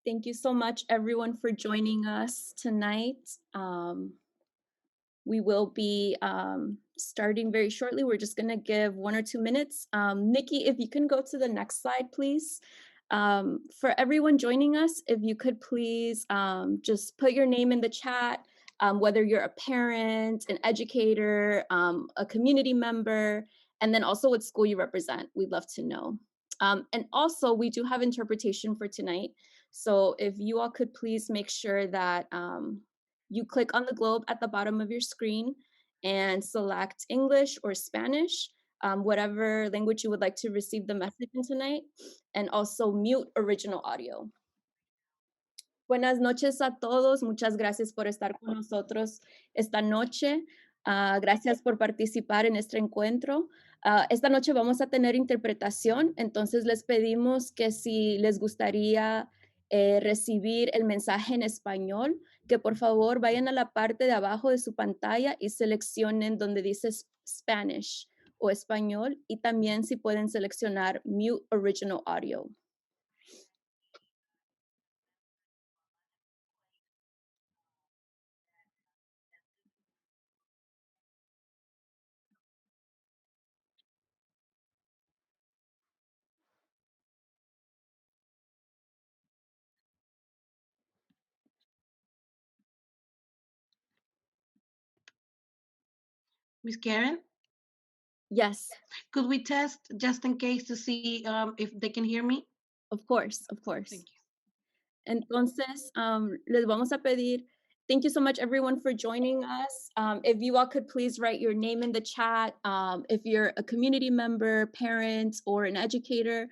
Thank you so much, everyone, for joining us tonight. We will be starting very shortly. We're just going to give 1 or 2 minutes. Nikki, if you can go to the next slide, please. For everyone joining us, if you could please just put your name in the chat, whether you're a parent, an educator, a community member, and then also what school you represent. We'd love to know. And also, we do have interpretation for tonight. So if you all could please make sure that you click on the globe at the bottom of your screen and select English or Spanish, whatever language you would like to receive the message in tonight, and also mute original audio. Buenas noches a todos. Muchas gracias por estar con nosotros esta noche. Gracias por participar en este encuentro. Esta noche vamos a tener interpretación, entonces les pedimos que si les gustaría recibir el mensaje en español, que por favor vayan a la parte de abajo de su pantalla y seleccionen donde dice Spanish o español, y también si pueden seleccionar Mute Original Audio. Miss Karen, Yes, could we test just in case to see if they can hear me? of course, of course. Thank you. Entonces, les vamos a pedir, thank you so much everyone for joining us. If you all could please write your name in the chat. If you're a community member, parent, or an educator,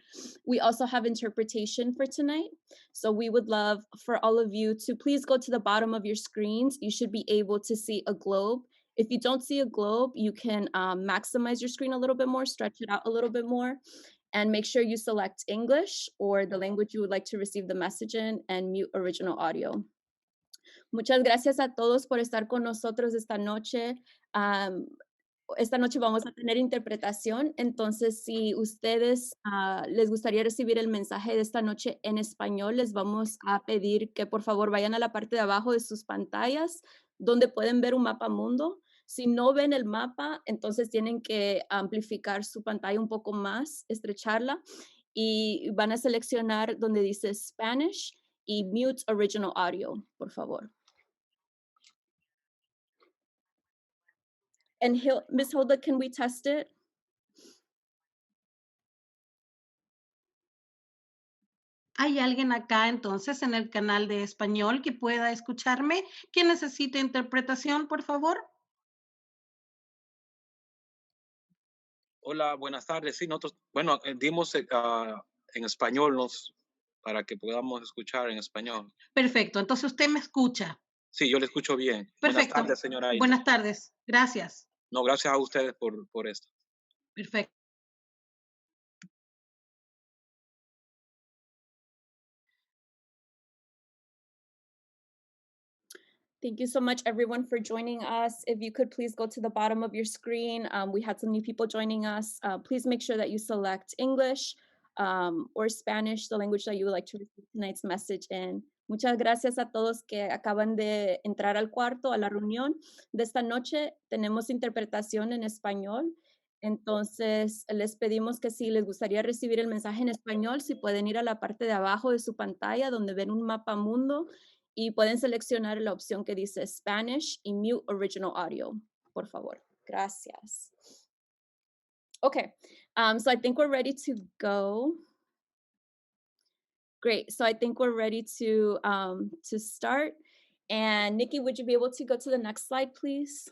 we also have interpretation for tonight. So we would love for all of you to please go to the bottom of your screens. You should be able to see a globe. If you don't see a globe, you can maximize your screen a little bit more, stretch it out a little bit more, and make sure you select English or the language you would like to receive the message in, and mute original audio. Muchas gracias a todos por estar con nosotros esta noche. Esta noche vamos a tener interpretación, entonces si ustedes les gustaría recibir el mensaje de esta noche en español, les vamos a pedir que por favor vayan a la parte de abajo de sus pantallas donde pueden ver un mapa mundo. Si no ven el mapa, entonces tienen que amplificar su pantalla un poco más, estrecharla, y van a seleccionar donde dice Spanish y mute original audio, por favor. And Miss Hilda, can we test it? ¿Hay alguien acá entonces en el canal de español que pueda escucharme? ¿Quién necesita interpretación, por favor? Hola, buenas tardes. Sí, nosotros, bueno, dimos en español para que podamos escuchar en español. Perfecto, entonces usted me escucha. Sí, yo le escucho bien. Perfecto. Buenas tardes, señora Aida. Buenas tardes, gracias. No, gracias a ustedes por esto. Perfecto. Thank you so much, everyone, for joining us. If you could please go to the bottom of your screen. We had some new people joining us. Please make sure that you select English or Spanish, the language that you would like to receive tonight's message in. Muchas gracias a todos que acaban de entrar al cuarto, a la reunión de esta noche. Tenemos interpretación en español. Entonces, les pedimos que si les gustaría recibir el mensaje en español, si pueden ir a la parte de abajo de su pantalla donde ven un mapa mundo, y pueden seleccionar la opción que dice Spanish y mute original audio, por favor. Gracias. Okay, so I think we're ready to go. Great, so I think we're ready to start. And Nikki, would you be able to go to the next slide, please?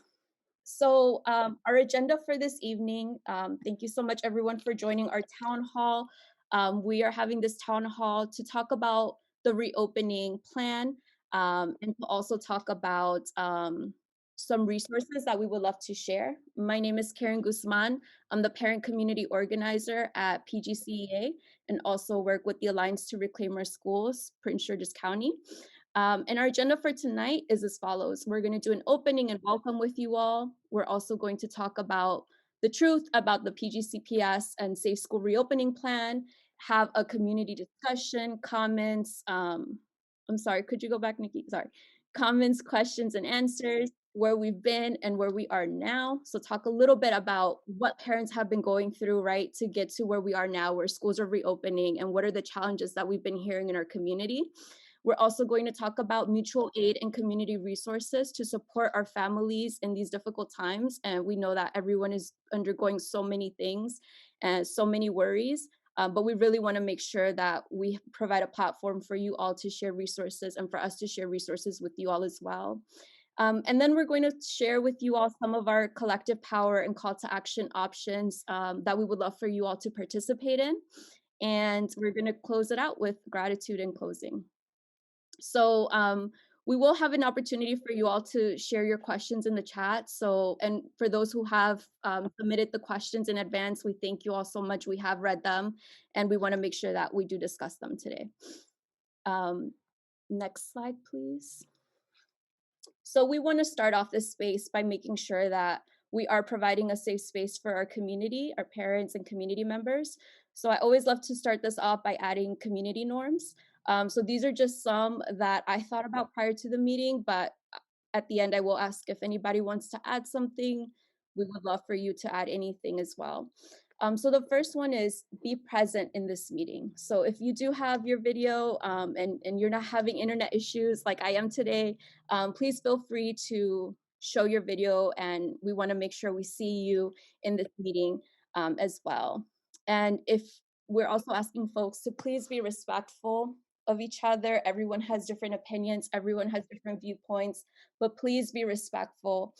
So our agenda for this evening, thank you so much everyone for joining our town hall. We are having this town hall to talk about the reopening plan, and to also talk about some resources that we would love to share. My name is Karen Guzman. I'm the parent community organizer at PGCEA and also work with the Alliance to Reclaim Our Schools, Prince George's County. And our agenda for tonight is as follows. We're going to do an opening and welcome with you all. We're also going to talk about the truth about the PGCPS and Safe School Reopening Plan, have a community discussion, comments, I'm sorry, could you go back, Nikki? Sorry. Comments, questions, and answers, where we've been and where we are now. So talk a little bit about what parents have been going through, right, to get to where we are now, where schools are reopening, and what are the challenges that we've been hearing in our community. We're also going to talk about mutual aid and community resources to support our families in these difficult times. And we know that everyone is undergoing so many things and so many worries. But we really want to make sure that we provide a platform for you all to share resources and for us to share resources with you all as well. And then we're going to share with you all some of our collective power and call to action options that we would love for you all to participate in. And we're going to close it out with gratitude in closing. So we will have an opportunity for you all to share your questions in the chat. So, and for those who have submitted the questions in advance, we thank you all so much. We have read them and we want to make sure that we do discuss them today. Next slide, please. So we want to start off this space by making sure that we are providing a safe space for our community, our parents and community members. So I always love to start this off by adding community norms. So these are just some that I thought about prior to the meeting, but at the end, I will ask if anybody wants to add something. We would love for you to add anything as well. So the first one is be present in this meeting. So if you do have your video and you're not having internet issues like I am today, please feel free to show your video, and we want to make sure we see you in this meeting as well. And if we're also asking folks to please be respectful of each other. Everyone has different opinions, everyone has different viewpoints, but please be respectful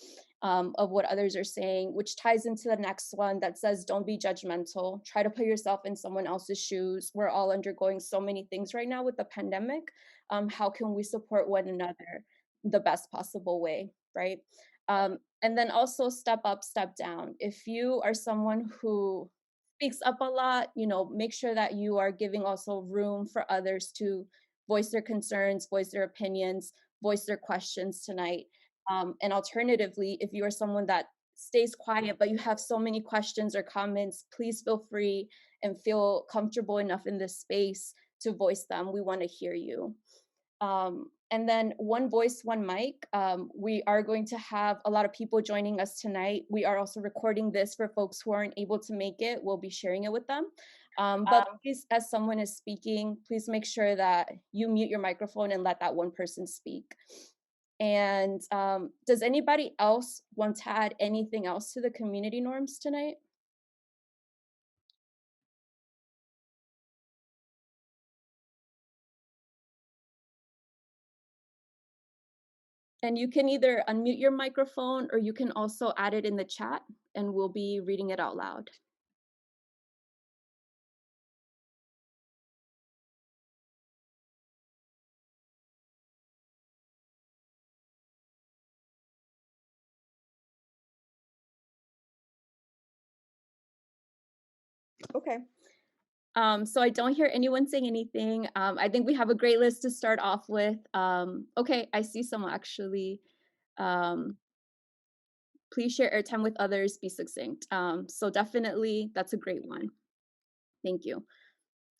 of what others are saying, which ties into the next one that says, don't be judgmental. Try to put yourself in someone else's shoes. We're all undergoing so many things right now with the pandemic. How can we support one another the best possible way, right? And then also step up, step down. If you are someone who speaks up a lot, make sure that you are giving also room for others to voice their concerns, voice their opinions, voice their questions tonight. And alternatively, if you are someone that stays quiet, but you have so many questions or comments, please feel free and feel comfortable enough in this space to voice them. We want to hear you. And then one voice, one mic. We are going to have a lot of people joining us tonight. We are also recording this for folks who aren't able to make it. We'll be sharing it with them. But please, as someone is speaking, please make sure that you mute your microphone and let that one person speak. And does anybody else want to add anything else to the community norms tonight? And you can either unmute your microphone or you can also add it in the chat and we'll be reading it out loud. Okay. So I don't hear anyone saying anything. I think we have a great list to start off with. Okay, I see someone actually. Please share airtime with others, be succinct. So definitely, that's a great one. Thank you.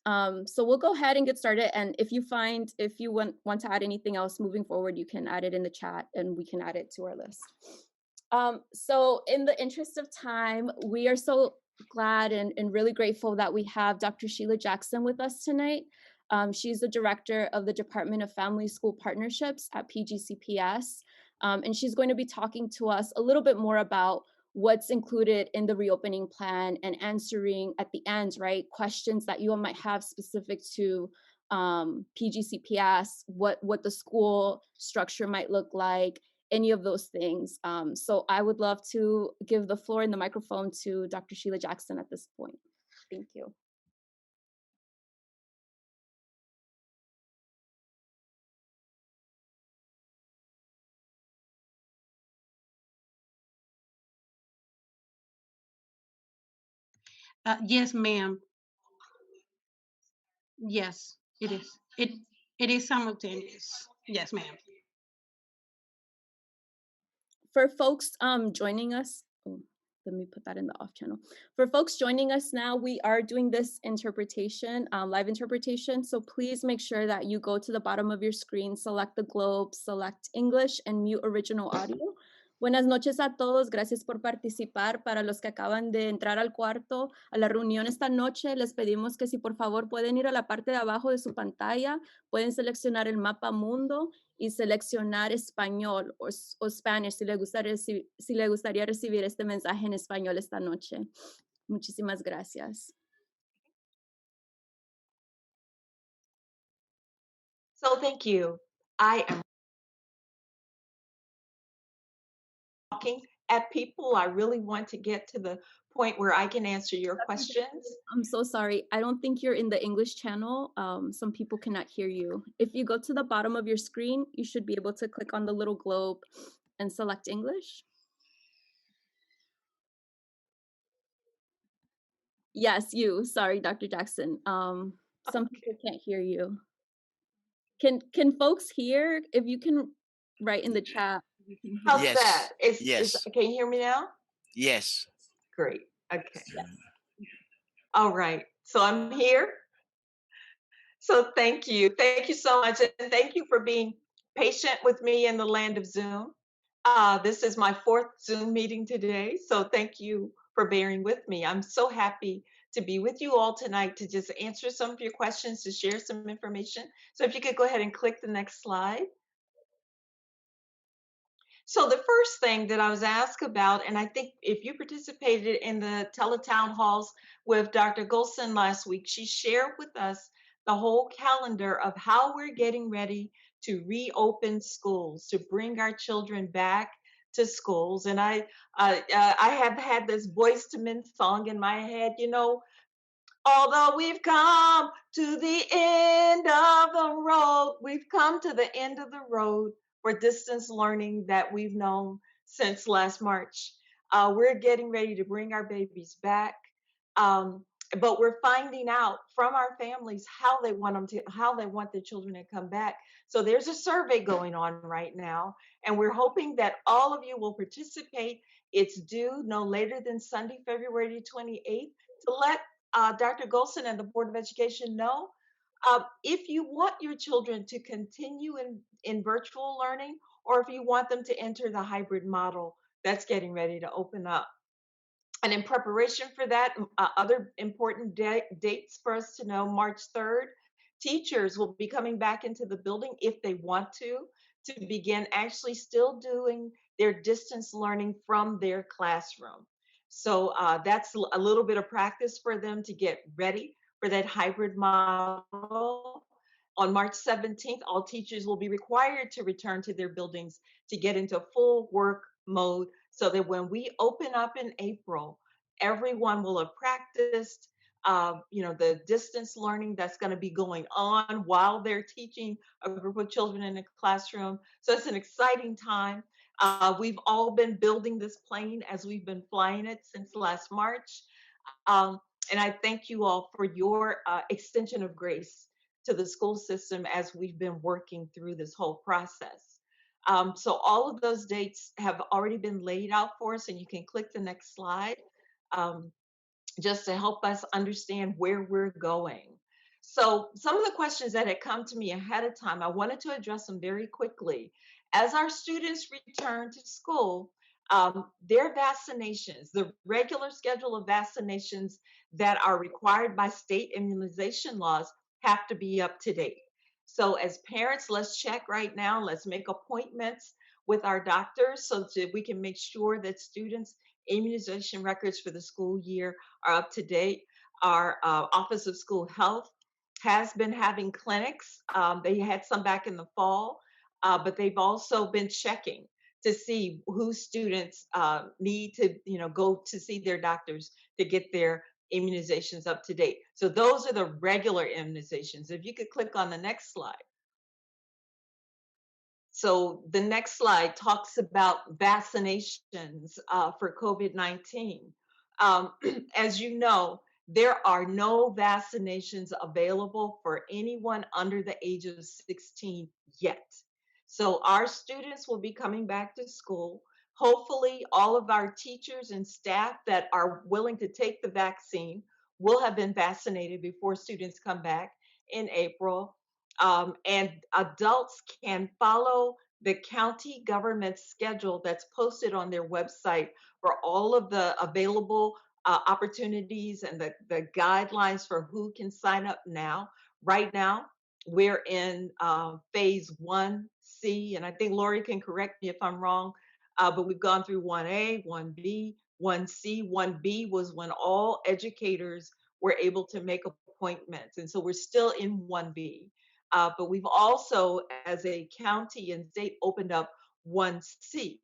So we'll go ahead and get started. And if you want to add anything else moving forward, you can add it in the chat and we can add it to our list. So in the interest of time, we are so glad and really grateful that we have Dr. Sheila Jackson with us tonight. She's the director of the Department of Family School Partnerships at PGCPS. And she's going to be talking to us a little bit more about what's included in the reopening plan and answering at the end, right, questions that you all might have specific to PGCPS, what the school structure might look like, any of those things. So I would love to give the floor and the microphone to Dr. Sheila Jackson at this point. Thank you. Yes, ma'am. Yes, it is. It is simultaneous. Yes, ma'am. For folks joining us, let me put that in the off channel. For folks joining us now, we are doing this interpretation, live interpretation. So please make sure that you go to the bottom of your screen, select the globe, select English, and mute original audio. Buenas noches a todos, gracias por participar. Para los que acaban de entrar al cuarto, a la reunión esta noche, les pedimos que si por favor pueden ir a la parte de abajo de su pantalla, pueden seleccionar el mapa mundo y seleccionar español o Spanish si le gustaría recibir este mensaje en español esta noche. Muchísimas gracias. So thank you. I am talking at people. I really want to get to the point where I can answer your questions. I'm so sorry. I don't think you're in the English channel. Some people cannot hear you. If you go to the bottom of your screen, you should be able to click on the little globe and select English. Yes, you. Sorry, Dr. Jackson. Some people can't hear you. Can folks hear? If you can write in the chat. You can hear. How's Yes. that? Yes. Can you hear me now? Yes. Great. Okay. Yes. All right. So I'm here. So thank you. Thank you so much. And thank you for being patient with me in the land of Zoom. This is my fourth Zoom meeting today. So thank you for bearing with me. I'm so happy to be with you all tonight to just answer some of your questions, to share some information. So if you could go ahead and click the next slide. So the first thing that I was asked about, and I think if you participated in the teletown halls with Dr. Golson last week, she shared with us the whole calendar of how we're getting ready to reopen schools, to bring our children back to schools. And I have had this Boys to Men song in my head, you know, although we've come to the end of the road, we've come to the end of the road for distance learning that we've known since last March. We're getting ready to bring our babies back. But we're finding out from our families how they want their children to come back. So there's a survey going on right now, and we're hoping that all of you will participate. It's due no later than Sunday, February 28th, to let Dr. Golson and the Board of Education know if you want your children to continue in virtual learning, or if you want them to enter the hybrid model that's getting ready to open up. And in preparation for that, other important dates for us to know: March 3rd, teachers will be coming back into the building if they want to begin actually still doing their distance learning from their classroom. So that's a little bit of practice for them to get ready for that hybrid model. On March 17th, all teachers will be required to return to their buildings to get into full work mode, so that when we open up in April, everyone will have practiced, the distance learning that's going to be going on while they're teaching a group of children in a classroom. So it's an exciting time. We've all been building this plane as we've been flying it since last March. And I thank you all for your extension of grace to the school system as we've been working through this whole process. So all of those dates have already been laid out for us, and you can click the next slide just to help us understand where we're going. So some of the questions that had come to me ahead of time, I wanted to address them very quickly. As our students return to school, their vaccinations, the regular schedule of vaccinations that are required by state immunization laws, have to be up to date. So as parents, let's check right now. Let's make appointments with our doctors so that we can make sure that students' immunization records for the school year are up to date. Our Office of School Health has been having clinics. They had some back in the fall, but they've also been checking to see who students need to, go to see their doctors to get their immunizations up to date. So those are the regular immunizations. If you could click on the next slide. So the next slide talks about vaccinations for COVID-19. As you know, there are no vaccinations available for anyone under the age of 16 yet. So our students will be coming back to school Hopefully, all of our teachers and staff that are willing to take the vaccine will have been vaccinated before students come back in April. And adults can follow the county government schedule that's posted on their website for all of the available opportunities and the guidelines for who can sign up now. Right now, we're in phase 1C, and I think Lori can correct me if I'm wrong, but we've gone through 1A, 1B, 1C. 1B was when all educators were able to make appointments. And so we're still in 1B. But we've also, as a county and state, opened up 1C.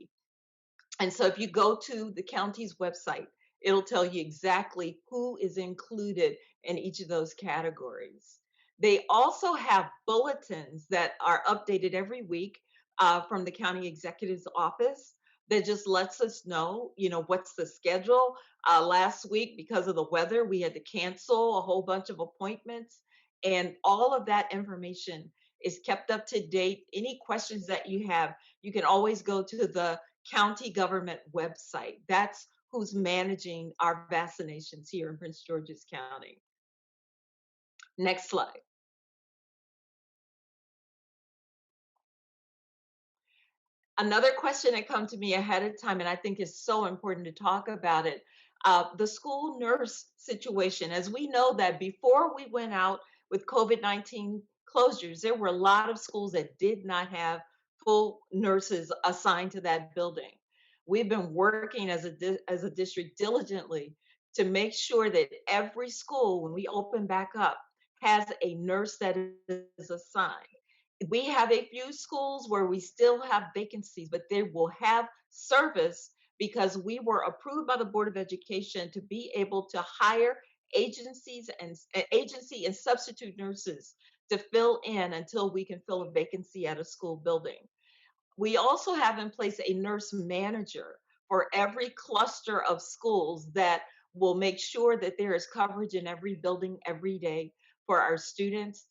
And so if you go to the county's website, it'll tell you exactly who is included in each of those categories. They also have bulletins that are updated every week from the county executive's office that just lets us know, what's the schedule. Last week, because of the weather, we had to cancel a whole bunch of appointments, and all of that information is kept up to date. Any questions that you have, you can always go to the county government website. That's who's managing our vaccinations here in Prince George's County. Next slide. Another question that come to me ahead of time, and I think is so important to talk about it, the school nurse situation. As we know that before we went out with COVID-19 closures, there were a lot of schools that did not have full nurses assigned to that building. We've been working as a district diligently to make sure that every school, when we open back up, has a nurse that is assigned. We have a few schools where we still have vacancies, but they will have service because we were approved by the Board of Education to be able to hire agency and substitute nurses to fill in until we can fill a vacancy at a school building. We also have in place a nurse manager for every cluster of schools that will make sure that there is coverage in every building every day for our students,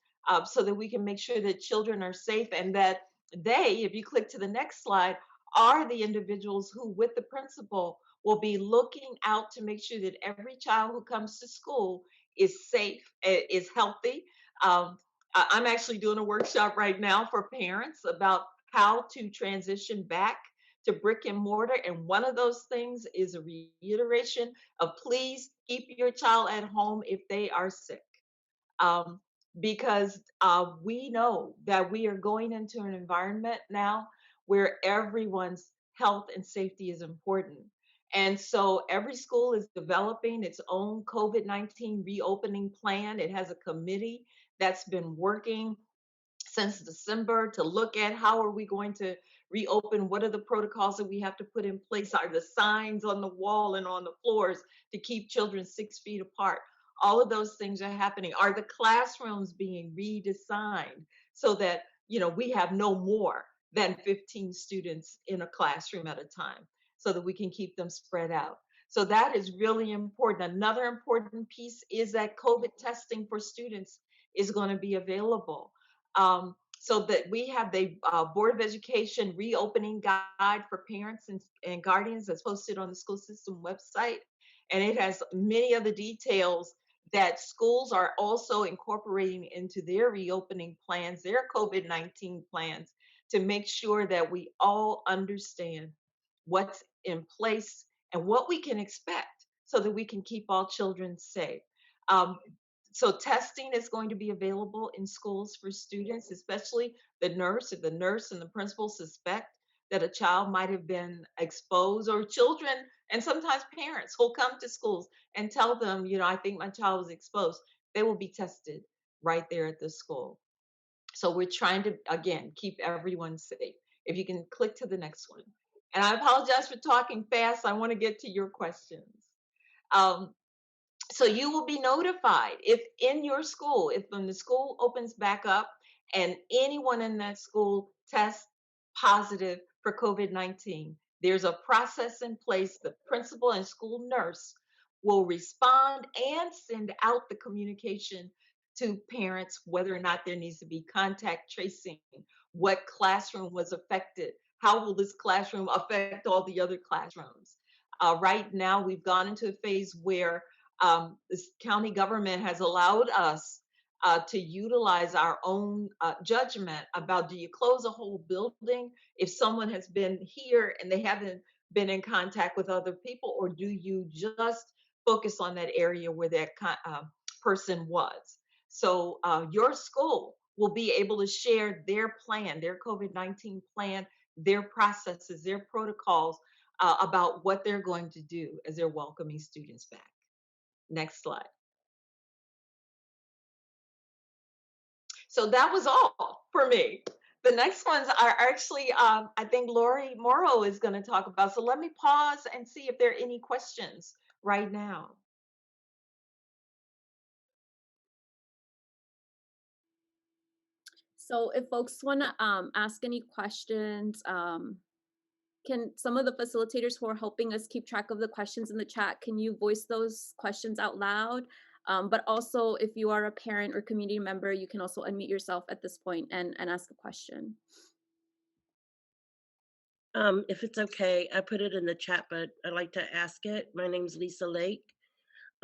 so that we can make sure that children are safe and that they, if you click to the next slide, are the individuals who, with the principal, will be looking out to make sure that every child who comes to school is safe, is healthy. I'm actually doing a workshop right now for parents about how to transition back to brick and mortar. And one of those things is a reiteration of please keep your child at home if they are sick. Um, because we know that we are going into an environment now where everyone's health and safety is important. And so every school is developing its own COVID-19 reopening plan. It has a committee that's been working since December to look at how are we going to reopen, what are the protocols that we have to put in place, are the signs on the wall and on the floors to keep children 6 feet apart. All of those things are happening. Are the classrooms being redesigned so that we have no more than 15 students in a classroom at a time so that we can keep them spread out? So that is really important. Another important piece is that COVID testing for students is going to be available. So that we have the Board of Education reopening guide for parents and guardians that's posted on the school system website. And it has many of the details that schools are also incorporating into their reopening plans, their COVID-19 plans, to make sure that we all understand what's in place and what we can expect so that we can keep all children safe. Um, so testing is going to be available in schools for students, especially the nurse. If the nurse and the principal suspect that a child might have been exposed, or children and sometimes parents will come to schools and tell them, I think my child was exposed. They will be tested right there at the school. So we're trying to, again, keep everyone safe. If you can click to the next one. And I apologize for talking fast. I want to get to your questions. Um, so you will be notified if in your school, if when the school opens back up and anyone in that school tests positive for COVID-19, there's a process in place. The principal and school nurse will respond and send out the communication to parents whether or not there needs to be contact tracing, what classroom was affected, how will this classroom affect all the other classrooms? Right now, we've gone into a phase where this county government has allowed us to utilize our own judgment about, do you close a whole building if someone has been here and they haven't been in contact with other people, or do you just focus on that area where that person was? So your school will be able to share their plan, their COVID-19 plan, their processes, their protocols about what they're going to do as they're welcoming students back. Next slide. So that was all for me. The next ones are actually, I think Lori Morrow is going to talk about. So let me pause and see if there are any questions right now. So if folks want to ask any questions, can some of the facilitators who are helping us keep track of the questions in the chat, can you voice those questions out loud? But also, if you are a parent or community member, you can also unmute yourself at this point and ask a question. If it's okay, I put it in the chat, but I'd like to ask it. My name's Lisa Lake.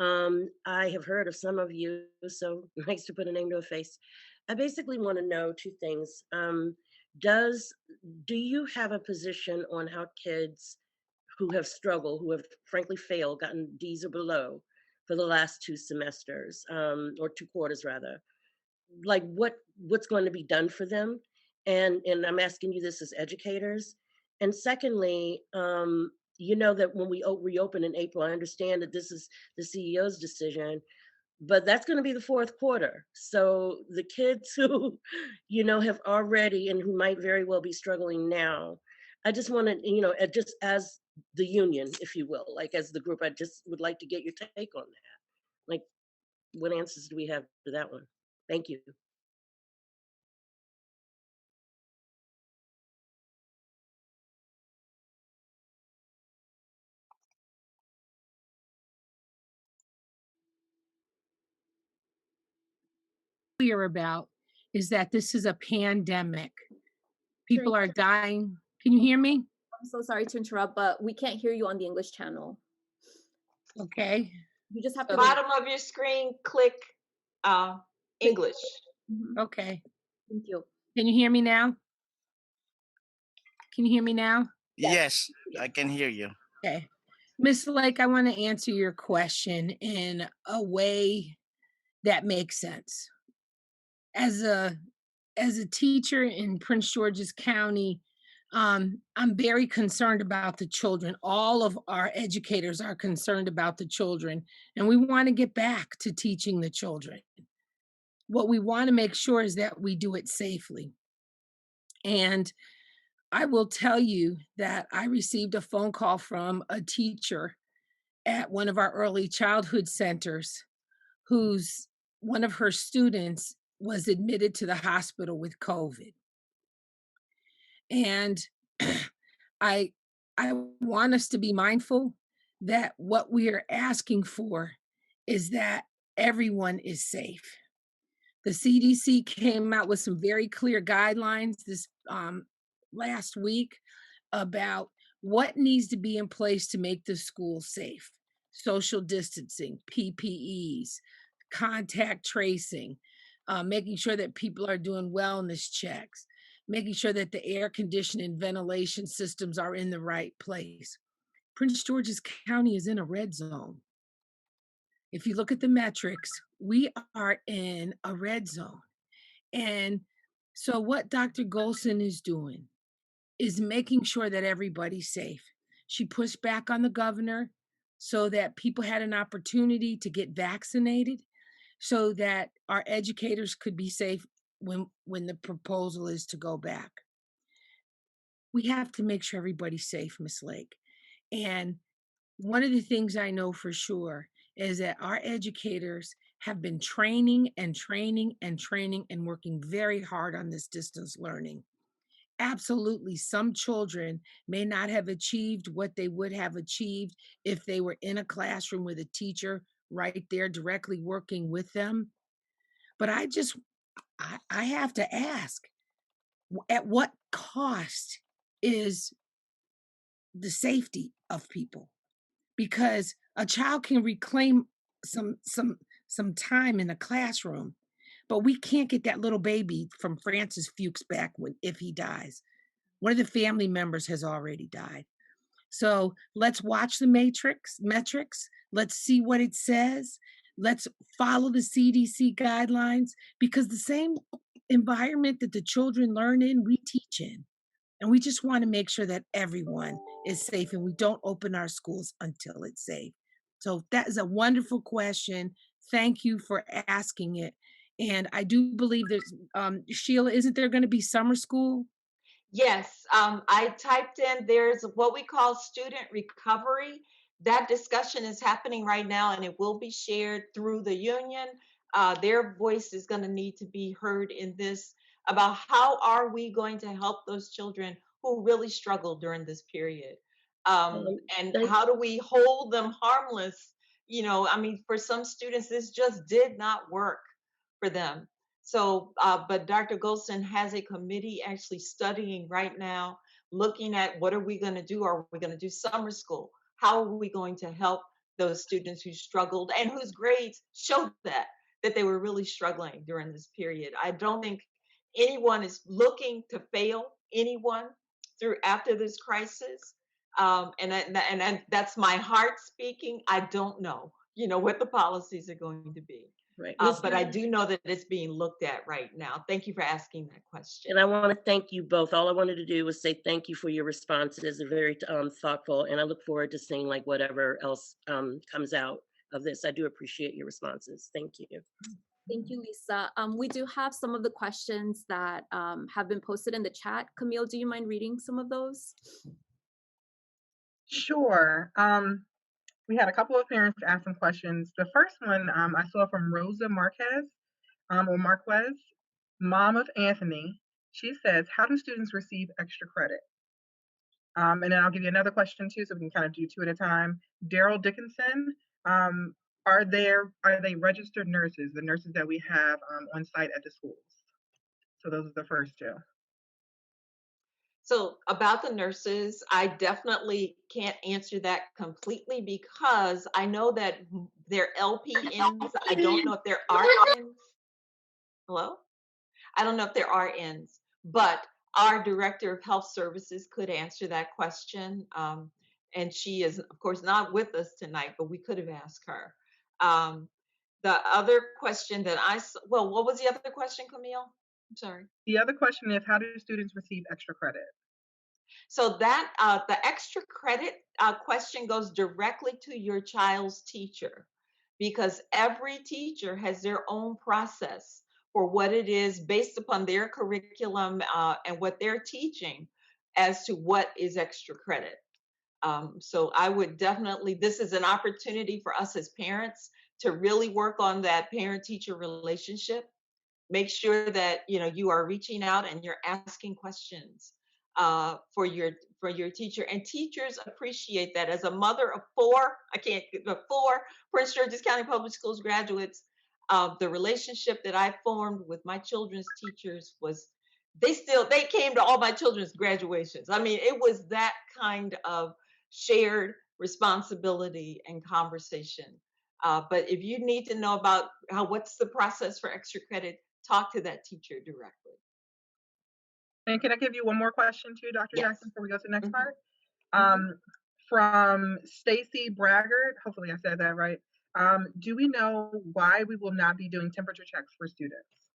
I have heard of some of you, so nice to put a name to a face. I basically want to know two things. Do you have a position on how kids who have struggled, who have frankly failed, gotten D's or below for the last two semesters, or two quarters rather, like what's going to be done for them? And I'm asking you this as educators. And secondly, you know that when we reopen in April, I understand that this is the CEO's decision, but that's going to be the fourth quarter. So the kids who, you know, have already and who might very well be struggling now, I just want to, you know, just as the union, if you will, like as the group, I just would like to get your take on that. Like, what answers do we have to that one? Thank you. Clear about is that this is a pandemic. People are dying. Can you hear me? I'm so sorry to interrupt, but we can't hear you on the English channel. Okay. You just have The to bottom of your screen, click English. Okay. Thank you. Can you hear me now? Can you hear me now? Yes, I can hear you. Okay. Miss Lake, I want to answer your question in a way that makes sense. As a teacher in Prince George's County, I'm very concerned about the children. All of our educators are concerned about the children, and we want to get back to teaching the children. What we want to make sure is that we do it safely. And I will tell you that I received a phone call from a teacher at one of our early childhood centers whose one of her students was admitted to the hospital with COVID. And I want us to be mindful that what we are asking for is that everyone is safe. The CDC came out with some very clear guidelines this last week about what needs to be in place to make the school safe. Social distancing, PPEs, contact tracing, making sure that people are doing wellness checks, making sure that the air conditioning and ventilation systems are in the right place. Prince George's County is in a red zone. If you look at the metrics, we are in a red zone. And so what Dr. Golson is doing is making sure that everybody's safe. She pushed back on the governor so that people had an opportunity to get vaccinated, so that our educators could be safe when the proposal is to go back. We have to make sure everybody's safe, Miss Lake. And one of the things I know for sure is that our educators have been training and training and training and working very hard on this distance learning. Absolutely, some children may not have achieved what they would have achieved if they were in a classroom with a teacher right there directly working with them. But I have to ask, at what cost is the safety of people, because a child can reclaim some time in a classroom, but we can't get that little baby from Francis Fuchs back when if he dies. One of the family members has already died. So let's watch the matrix metrics. Let's see what it says. Let's follow the CDC guidelines, because the same environment that the children learn in, we teach in. And we just want to make sure that everyone is safe and we don't open our schools until it's safe. So that is a wonderful question. Thank you for asking it. And I do believe there's, Sheila, isn't there going to be summer school? Yes, I typed in there's what we call student recovery. That discussion is happening right now and it will be shared through the union. Their voice is going to need to be heard in this about how are we going to help those children who really struggle during this period. And Thank how do we hold them harmless? You know, I mean, for some students, this just did not work for them. So, but Dr. Golson has a committee actually studying right now, looking at what are we going to do? Are we going to do summer school? How are we going to help those students who struggled and whose grades showed that they were really struggling during this period? I don't think anyone is looking to fail anyone through after this crisis. That's my heart speaking. I don't know, you know, what the policies are going to be. right. But I do know that it's being looked at right now. Thank you for asking that question. And I want to thank you both. All I wanted to do was say thank you for your responses. They're very thoughtful, and I look forward to seeing like whatever else comes out of this. I do appreciate your responses. Thank you. Thank you, Lisa. We do have some of the questions that have been posted in the chat. Camille, do you mind reading some of those? Sure. We had a couple of parents ask some questions. The first one I saw from Rosa Marquez, or Marquez, mom of Anthony. She says, "How do students receive extra credit?" And then I'll give you another question too, so we can kind of do two at a time. Daryl Dickinson, um, are they registered nurses? The nurses that we have on site at the schools. So those are the first two. So about the nurses, I definitely can't answer that completely because I know that they're LPNs. I don't know if there are RNs. Hello? I don't know if there are RNs, but our director of health services could answer that question. And she is, of course, not with us tonight, but we could have asked her. Um, the other question that well, what was the other question, Camille? I'm sorry. The other question is, how do students receive extra credit? So that the extra credit question goes directly to your child's teacher because every teacher has their own process for what it is based upon their curriculum and what they're teaching as to what is extra credit. So I would definitely, this is an opportunity for us as parents to really work on that parent-teacher relationship. Make sure that you are reaching out and you're asking questions for your teacher, and teachers appreciate that. As a mother of four, I can't the four Prince George's County Public Schools graduates, the relationship that I formed with my children's teachers was they came to all my children's graduations. I mean, it was that kind of shared responsibility and conversation. But if you need to know about what's the process for extra credit, talk to that teacher directly. And can I give you one more question too, Dr. Yes. Jackson, before we go to the next Mhm. part? Mhm. From Stacy Braggart, hopefully I said that right. Do we know why we will not be doing temperature checks for students?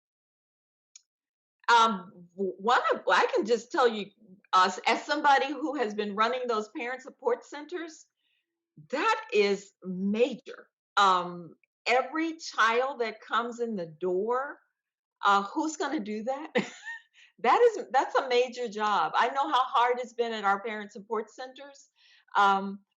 I can just tell you, as somebody who has been running those parent support centers, that is major. Um, every child that comes in the door, who's going to do that? That's a major job. I know how hard it's been at our parent support centers.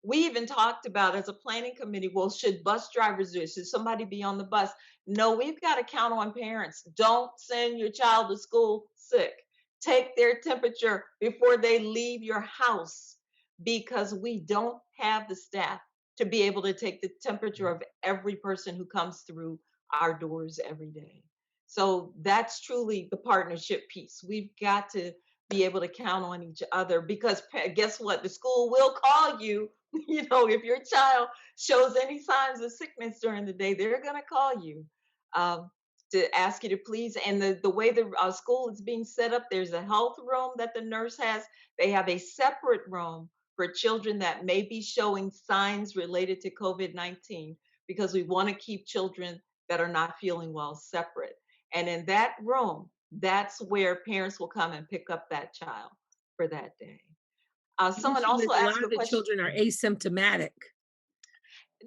We even talked about as a planning committee, well, should bus drivers do it? Should somebody be on the bus? No, we've got to count on parents. Don't send your child to school sick. Take their temperature before they leave your house because we don't have the staff to be able to take the temperature of every person who comes through our doors every day. So that's truly the partnership piece. We've got to be able to count on each other, because guess what? The school will call you. If your child shows any signs of sickness during the day, they're going to call you um, to ask you to please. And the way the school is being set up, there's a health room that the nurse has. They have a separate room for children that may be showing signs related to COVID-19, because we want to keep children that are not feeling well separate. And in that room, that's where parents will come and pick up that child for that day. The Someone issue is also a asked lot a of the question. children are asymptomatic.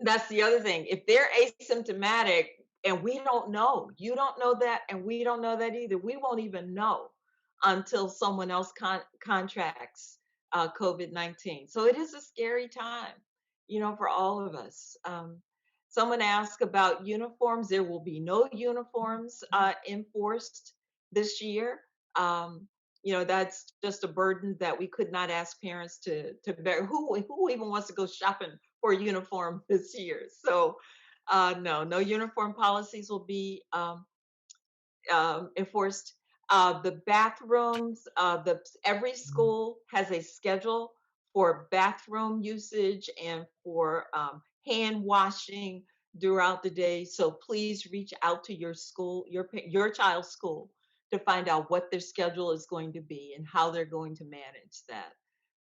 That's the other thing. If they're asymptomatic and we don't know, you don't know that, and we don't know that either. We won't even know until someone else contracts COVID-19. So it is a scary time, for all of us. Someone asked about uniforms. There will be no uniforms enforced this year. Um, that's just a burden that we could not ask parents to bear. Who even wants to go shopping for a uniform this year? So, no uniform policies will be enforced. The bathrooms, every school has a schedule for bathroom usage and for hand washing throughout the day. So please reach out to your school, your child's school, to find out what their schedule is going to be and how they're going to manage that.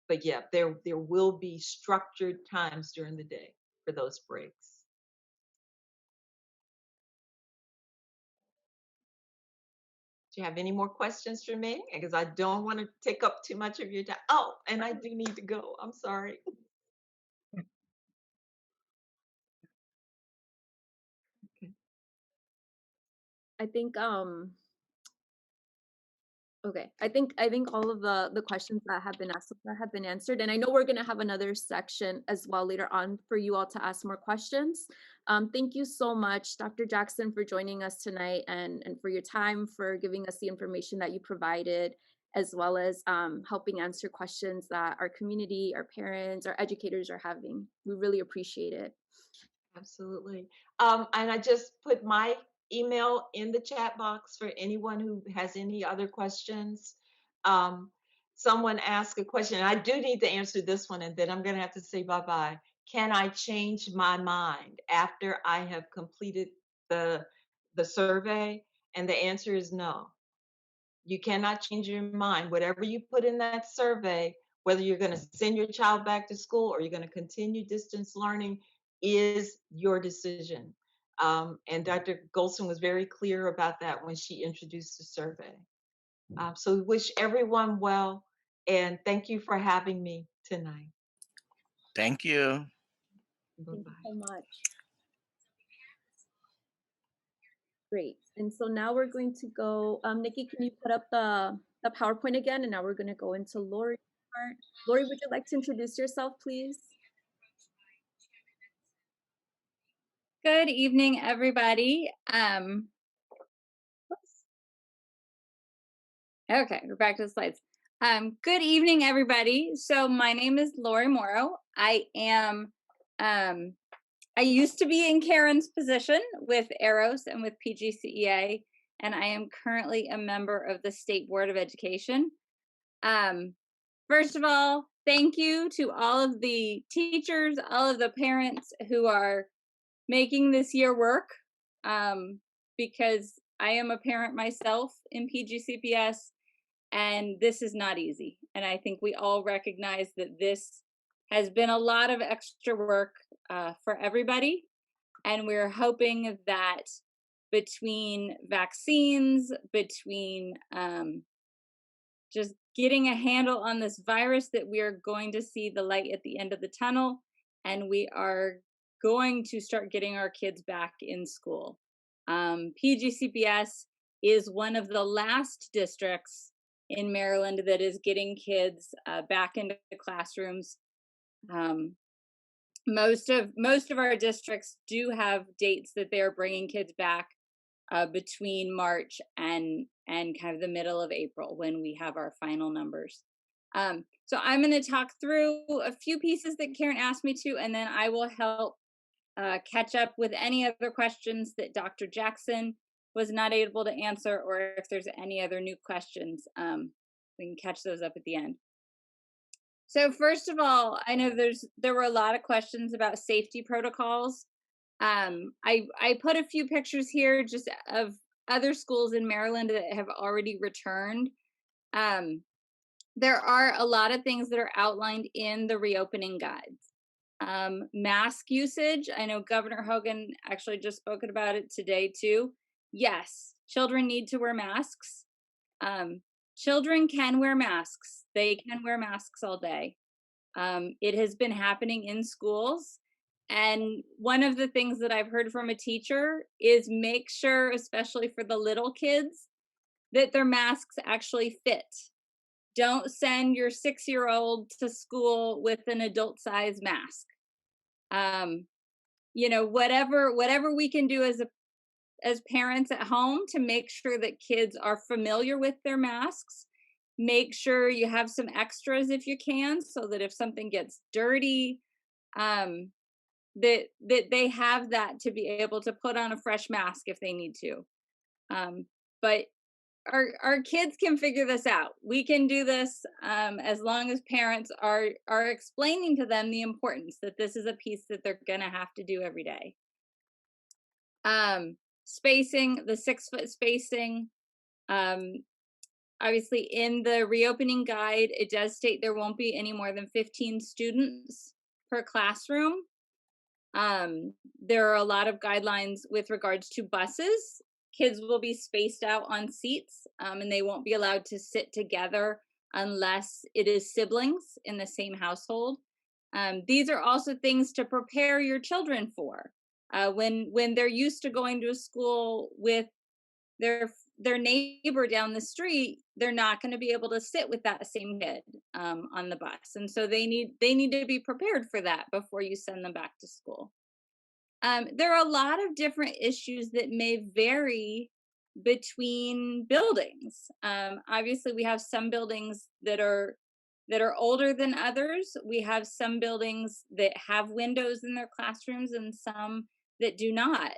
But yeah, there will be structured times during the day for those breaks. Do you have any more questions for me? Because I don't want to take up too much of your time. Oh, and I do need to go. I'm sorry. Okay. I think okay. I think all of the questions that have been asked so far have been answered, and I know we're gonna have another section as well later on for you all to ask more questions. Thank you so much, Dr. Jackson, for joining us tonight, and for your time, for giving us the information that you provided, as well as helping answer questions that our community, our parents, our educators are having. We really appreciate it. Absolutely. And I just put my email in the chat box for anyone who has any other questions. Um, Someone asked a question, and I do need to answer this one, and then I'm going to have to say bye-bye. Can I change my mind after I have completed the the survey? And the answer is no. You cannot change your mind. Whatever you put in that survey, whether you're going to send your child back to school or you're going to continue distance learning, is your decision. And Dr. Golson was very clear about that when she introduced the survey. So we wish everyone well, and thank you for having me tonight. Thank you. Thank you Bye-bye. so much. Great. And so now we're going to go, Nikki, can you put up the PowerPoint again? And now we're going to go into Lori's part. Lori, would you like to introduce yourself, please? Good evening, everybody. Okay, we're back to the slides. Good evening, everybody. So my name is Lori Morrow. I used to be in Karen's position with AROS and with PGCEA, and I am currently a member of the State Board of Education. First of all, thank you to all of the teachers, all of the parents who are making this year work, because I am a parent myself in PGCPS, and this is not easy. And I think we all recognize that this has been a lot of extra work for everybody. And we're hoping that between vaccines, between just getting a handle on this virus, that we are going to see the light at the end of the tunnel, and we are going to start getting our kids back in school. PGCPS is one of the last districts in Maryland that is getting kids back into classrooms. Most of our districts do have dates that they are bringing kids back between March and kind of the middle of April, when we have our final numbers. So I'm going to talk through a few pieces that Karen asked me to, and then I will help catch up with any other questions that Dr. Jackson was not able to answer, or if there's any other new questions. we can catch those up at the end. So first of all, I know there were a lot of questions about safety protocols. I put a few pictures here just of other schools in Maryland that have already returned. Um, there are a lot of things that are outlined in the reopening guides. Mask usage, I know Governor Hogan actually just spoken about it today too. Yes, children need to wear masks. Children can wear masks. They can wear masks all day. It has been happening in schools. And one of the things that I've heard from a teacher is make sure, especially for the little kids, that their masks actually fit. Don't send your 6-year-old to school with an adult size mask. Whatever we can do as parents at home to make sure that kids are familiar with their masks. Make sure you have some extras if you can, so that if something gets dirty, that they have that to be able to put on a fresh mask if they need to. But our kids can figure this out. We can do this as long as parents are explaining to them the importance that this is a piece that they're gonna have to do every day. Spacing, the 6-foot spacing. Obviously, in the reopening guide, it does state there won't be any more than 15 students per classroom. There are a lot of guidelines with regards to buses. Kids will be spaced out on seats, and they won't be allowed to sit together unless it is siblings in the same household. These are also things to prepare your children for. When they're used to going to a school with their neighbor down the street, they're not going to be able to sit with that same kid on the bus, and so they need to be prepared for that before you send them back to school. There are a lot of different issues that may vary between buildings. Obviously, we have some buildings that are older than others. We have some buildings that have windows in their classrooms and some that do not.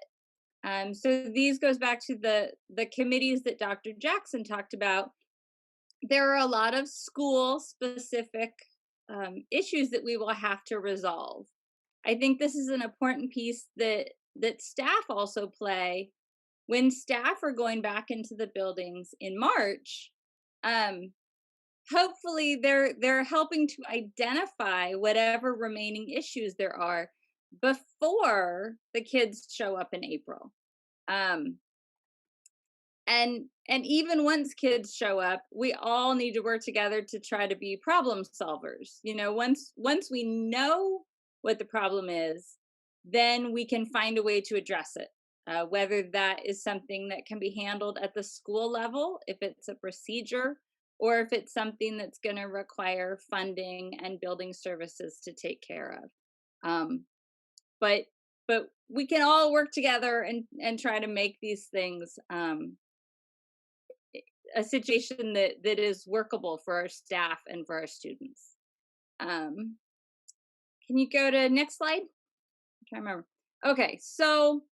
So these goes back to the committees that Dr. Jackson talked about. There are a lot of school specific issues that we will have to resolve. I think this is an important piece that staff also play when staff are going back into the buildings in March. Hopefully they're helping to identify whatever remaining issues there are before the kids show up in April. And even once kids show up, we all need to work together to try to be problem solvers. Once we know what the problem is, then we can find a way to address it. Whether that is something that can be handled at the school level, if it's a procedure, or if it's something that's going to require funding and building services to take care of. But we can all work together and try to make these things a situation that is workable for our staff and for our students. Can you go to next slide? I'm trying to remember. Okay, so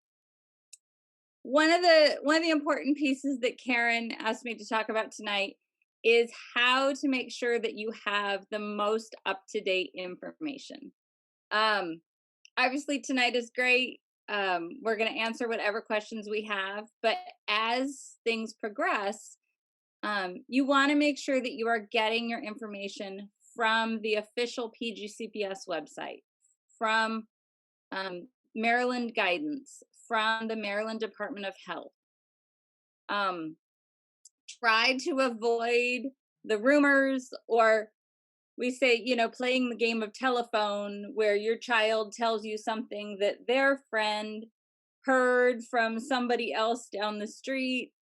one of the important pieces that Karen asked me to talk about tonight is how to make sure that you have the most up-to-date information. Obviously tonight is great. We're going to answer whatever questions we have, but as things progress, you want to make sure that you are getting your information from the official PGCPS website, from Maryland guidance, from the Maryland Department of Health. Try to avoid the rumors, or we say, playing the game of telephone where your child tells you something that their friend heard from somebody else down the street.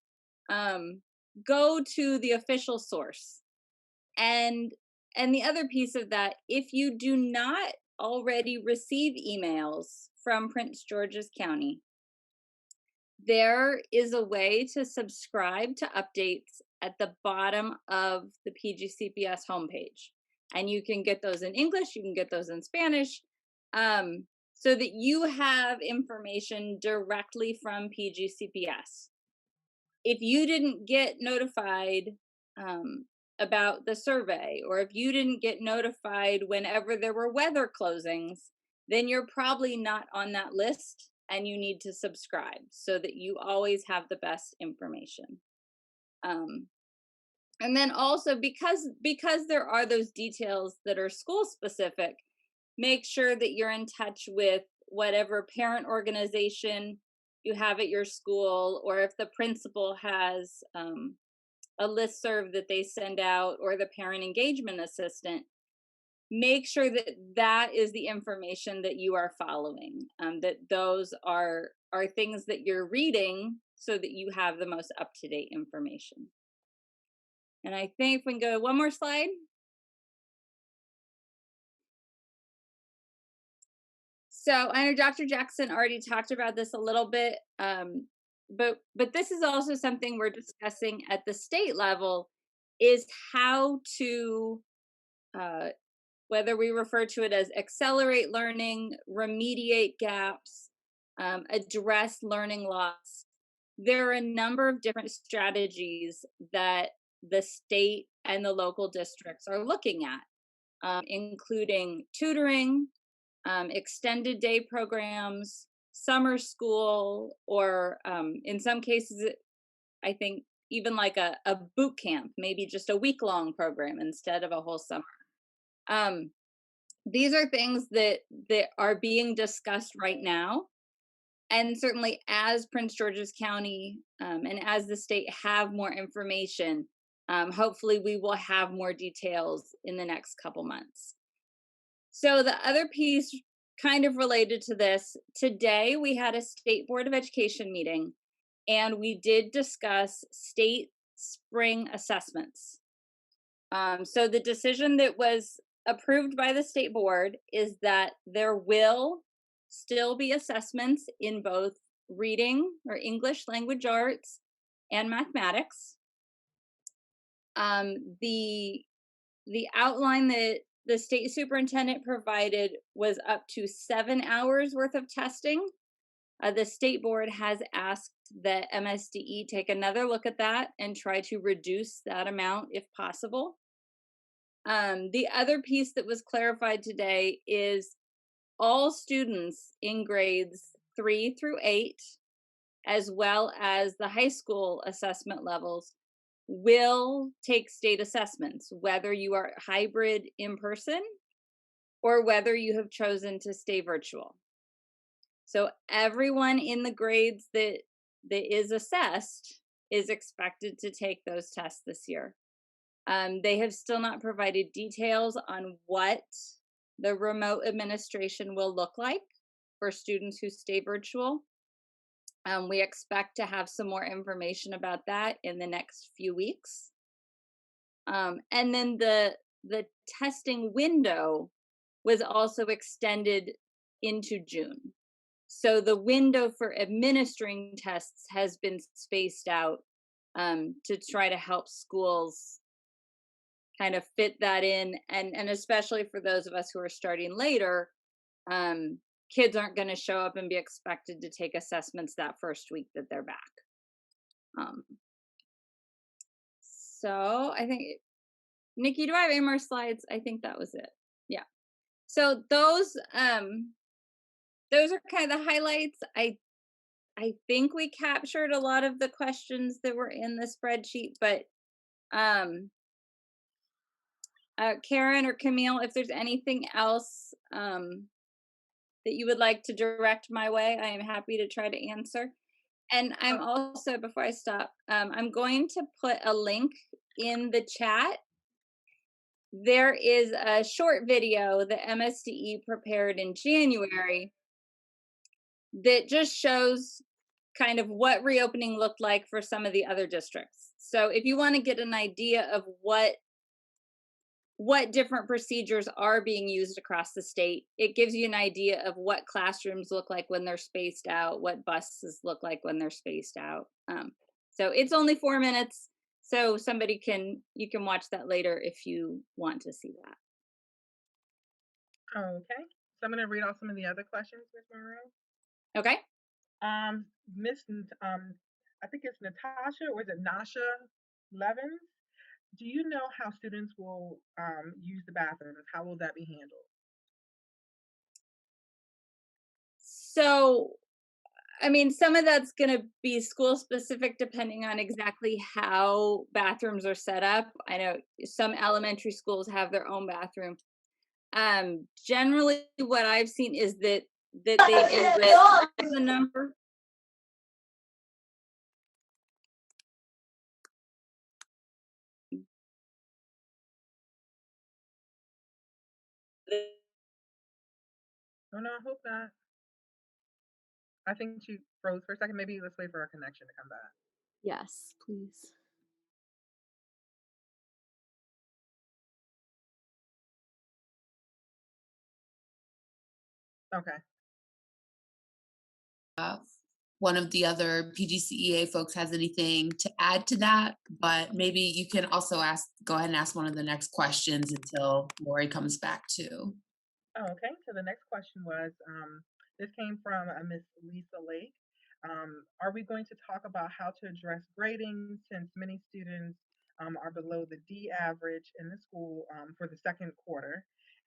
Go to the official source. And the other piece of that, if you do not already receive emails from Prince George's County, there is a way to subscribe to updates at the bottom of the PGCPS homepage. And you can get those in English, you can get those in Spanish, so that you have information directly from PGCPS. If you didn't get notified about the survey, or if you didn't get notified whenever there were weather closings, then you're probably not on that list and you need to subscribe so that you always have the best information. Um, and then also because there are those details that are school specific, make sure that you're in touch with whatever parent organization you have at your school, or if the principal has a listserv that they send out, or the parent engagement assistant. Make sure that that is the information that you are following, that those are things that you're reading so that you have the most up-to-date information. And I think if we can go one more slide. So I know Dr. Jackson already talked about this a little bit, but this is also something we're discussing at the state level, is how to, whether we refer to it as accelerate learning, remediate gaps, address learning loss. There are a number of different strategies that the state and the local districts are looking at, including tutoring, extended day programs, summer school, or in some cases, I think even like a boot camp, maybe just a week-long program instead of a whole summer. These are things that are being discussed right now, and certainly as Prince George's County and as the state have more information, hopefully we will have more details in the next couple months. So the other piece kind of related to this, today we had a State Board of Education meeting, and we did discuss state spring assessments. So the decision that was approved by the state board is that there will still be assessments in both reading or English language arts and mathematics. The outline that the state superintendent provided was up to 7 hours worth of testing. The state board has asked that MSDE take another look at that and try to reduce that amount if possible. The other piece that was clarified today is all students in grades 3 through 8, as well as the high school assessment levels, will take state assessments, whether you are hybrid in person or whether you have chosen to stay virtual. So everyone in the grades that is assessed is expected to take those tests this year. They have still not provided details on what the remote administration will look like for students who stay virtual. We expect to have some more information about that in the next few weeks. And then the testing window was also extended into June. So the window for administering tests has been spaced out to try to help schools kind of fit that in, and especially for those of us who are starting later, kids aren't going to show up and be expected to take assessments that first week that they're back. So I think, Nikki, do I have any more slides? I think that was it. Yeah. So those are kind of the highlights. I think we captured a lot of the questions that were in the spreadsheet, but Karen or Camille, if there's anything else that you would like to direct my way, I am happy to try to answer. And I'm also, before I stop, I'm going to put a link in the chat. There is a short video that MSDE prepared in January that just shows kind of what reopening looked like for some of the other districts. So if you want to get an idea of what different procedures are being used across the state, it gives you an idea of what classrooms look like when they're spaced out, what buses look like when they're spaced out. So it's only 4 minutes, so you can watch that later if you want to see that. Okay, so I'm going to read off some of the other questions, Ms. Monroe. Okay. Miss, I think it's Natasha, or is it Nasha Levins? Do you know how students will use the bathrooms? How will that be handled? So, I mean, some of that's going to be school specific depending on exactly how bathrooms are set up. I know some elementary schools have their own bathroom. Generally what I've seen is that they do restrict the number. Oh no, I hope not. I think she froze for a second. Maybe let's wait for our connection to come back. Yes, please. Okay. One of the other PGCEA folks has anything to add to that, but maybe you can also go ahead and ask one of the next questions until Lori comes back too. Oh, okay. So the next question was, this came from Miss Lisa Lake. Are we going to talk about how to address grading since many students are below the D average in the school for the second quarter?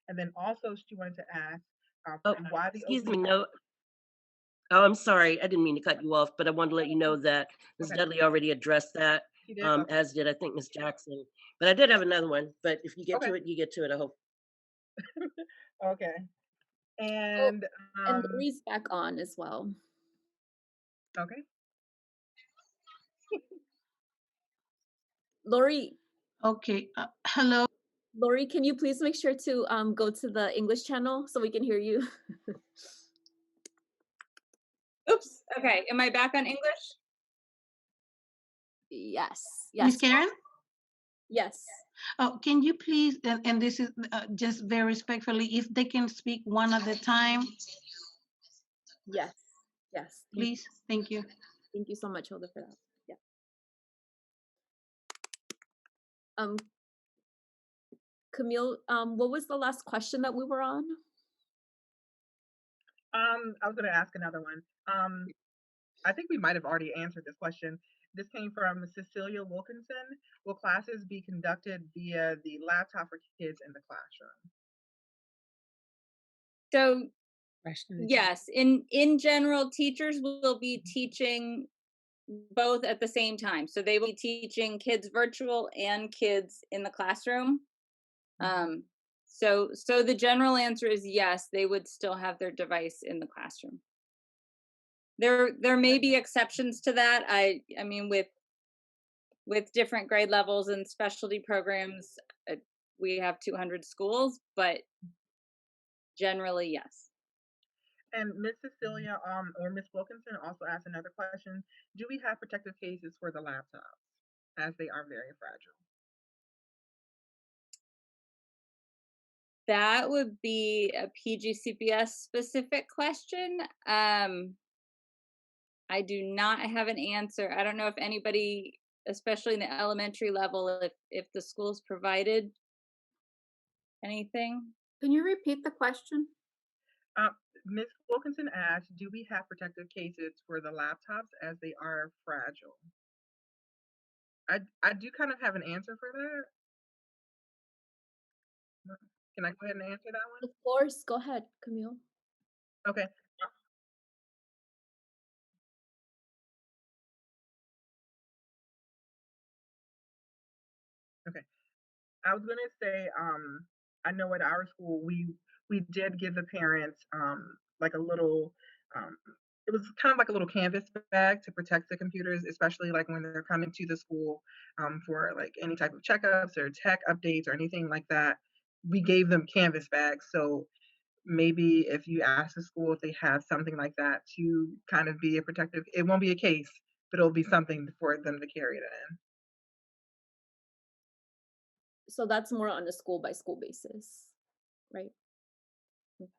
And then also she wanted to ask Oh, why the excuse open. me. No. Oh, I'm sorry. I didn't mean to cut you off, but I wanted to let you know that Ms. Okay. Dudley already addressed that, She did? Okay. as did I think Ms. Jackson. But I did have another one. But if you get Okay. to it, you get to it. I hope. Okay. Oh, And and Lori's back on as well. okay. Lori, Okay. Hello. Lori, can you please make sure to go to the English channel so we can hear you? Oops. Okay. Am I back on English? Yes. Miss Yes. Karen? Yes. Oh, can you please, and this is just very respectfully, if they can speak one at a time, Yes. Yes. please. Thank you. Thank you so much, Hilda, for that. Yeah. Um, Camille, what was the last question that we were on? I was going to ask another one. I think we might have already answered this question. This came from Cecilia Wilkinson. Will classes be conducted via the laptop for kids in the classroom? So Question in the chat. yes, in general, teachers will be teaching both at the same time. So they will be teaching kids virtual and kids in the classroom. So the general answer is yes, they would still have their device in the classroom. There may be exceptions to that. I mean with different grade levels and specialty programs, we have 200 schools, but generally yes. And Miss Cecilia or Miss Wilkinson also asked another question. Do we have protective cases for the laptops as they are very fragile? That would be a PGCPS specific question. I do not have an answer. I don't know if anybody, especially in the elementary level, if the schools provided anything. Can you repeat the question? Miss Wilkinson asked, do we have protective cases for the laptops as they are fragile? I do kind of have an answer for that. Can I go ahead and answer that one? Of course. Go ahead, Camille. Okay. Okay. I was gonna say, I know at our school we did give the parents like a little it was kind of like a little canvas bag to protect the computers, especially like when they're coming to the school for like any type of checkups or tech updates or anything like that. We gave them canvas bags. So maybe if you ask the school if they have something like that to kind of be a protective, it won't be a case, but it'll be something for them to carry it in. So that's more on a school by school basis, right? Okay.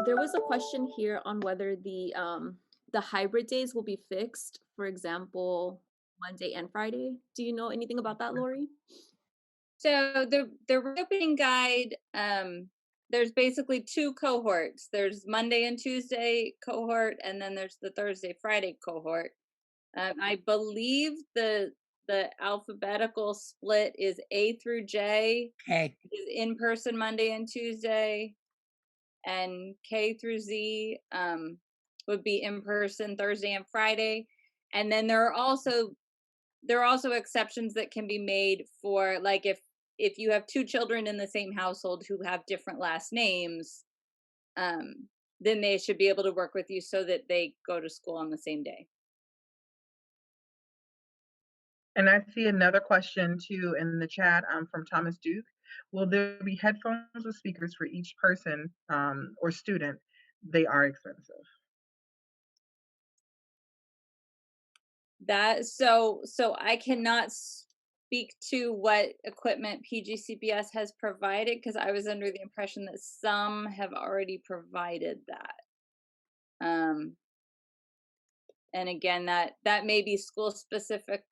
There was a question here on whether the hybrid days will be fixed, for example, Monday and Friday. Do you know anything about that, Lori? So the reopening guide, there's basically two cohorts. There's Monday and Tuesday cohort, and then there's the Thursday, Friday cohort. I believe the alphabetical split is A through J Okay. is in person Monday and Tuesday, and K through Z would be in person Thursday and Friday. And then there are also exceptions that can be made for, like, if you have two children in the same household who have different last names, then they should be able to work with you so that they go to school on the same day. And I see another question too in the chat from Thomas Duke. Will there be headphones with speakers for each person or student? They are expensive. That so I cannot speak to what equipment PGCPS has provided, because I was under the impression that some have already provided that. And again, that may be school specific,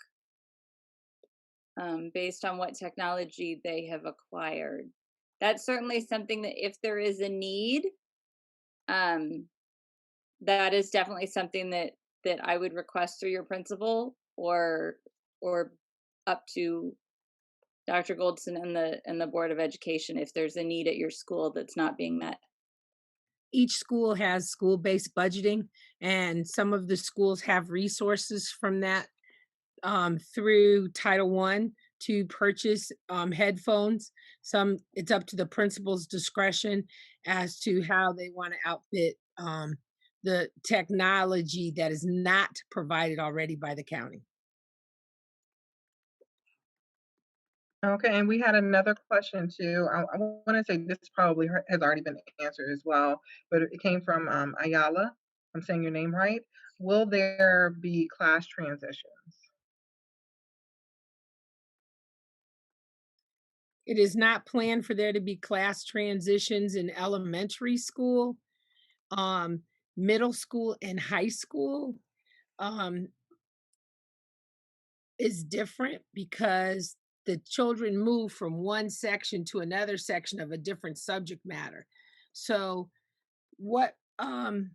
based on what technology they have acquired. That's certainly something that if there is a need, um, that is definitely something that I would request through your principal, or up to Dr. Goldson and the Board of Education if there's a need at your school that's not being met. Each school has school-based budgeting, and some of the schools have resources from that through Title I to purchase headphones. Some, it's up to the principal's discretion as to how they want to outfit the technology that is not provided already by the county. Okay, and we had another question too. I want to say this probably has already been answered as well, but it came from Ayala. I'm saying your name right. Will there be class transitions? It is not planned for there to be class transitions in elementary school, middle school, and high school. Is different because the children move from one section to another section of a different subject matter. So what the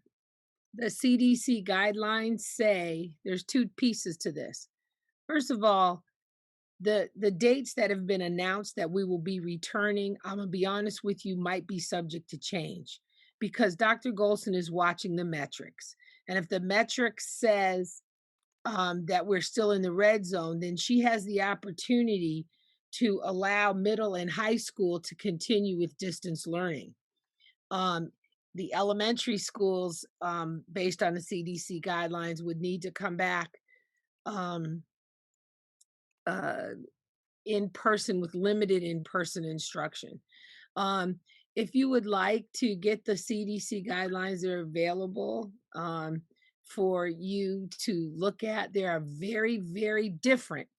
CDC guidelines say, there's two pieces to this. First of all, the dates that have been announced that we will be returning, I'm gonna be honest with you, might be subject to change because Dr. Golson is watching the metrics. And if the metric says that we're still in the red zone, then she has the opportunity to allow middle and high school to continue with distance learning. The elementary schools, based on the CDC guidelines, would need to come back in person with limited in-person instruction. If you would like to get the CDC guidelines, they're available for you to look at. They are very, very different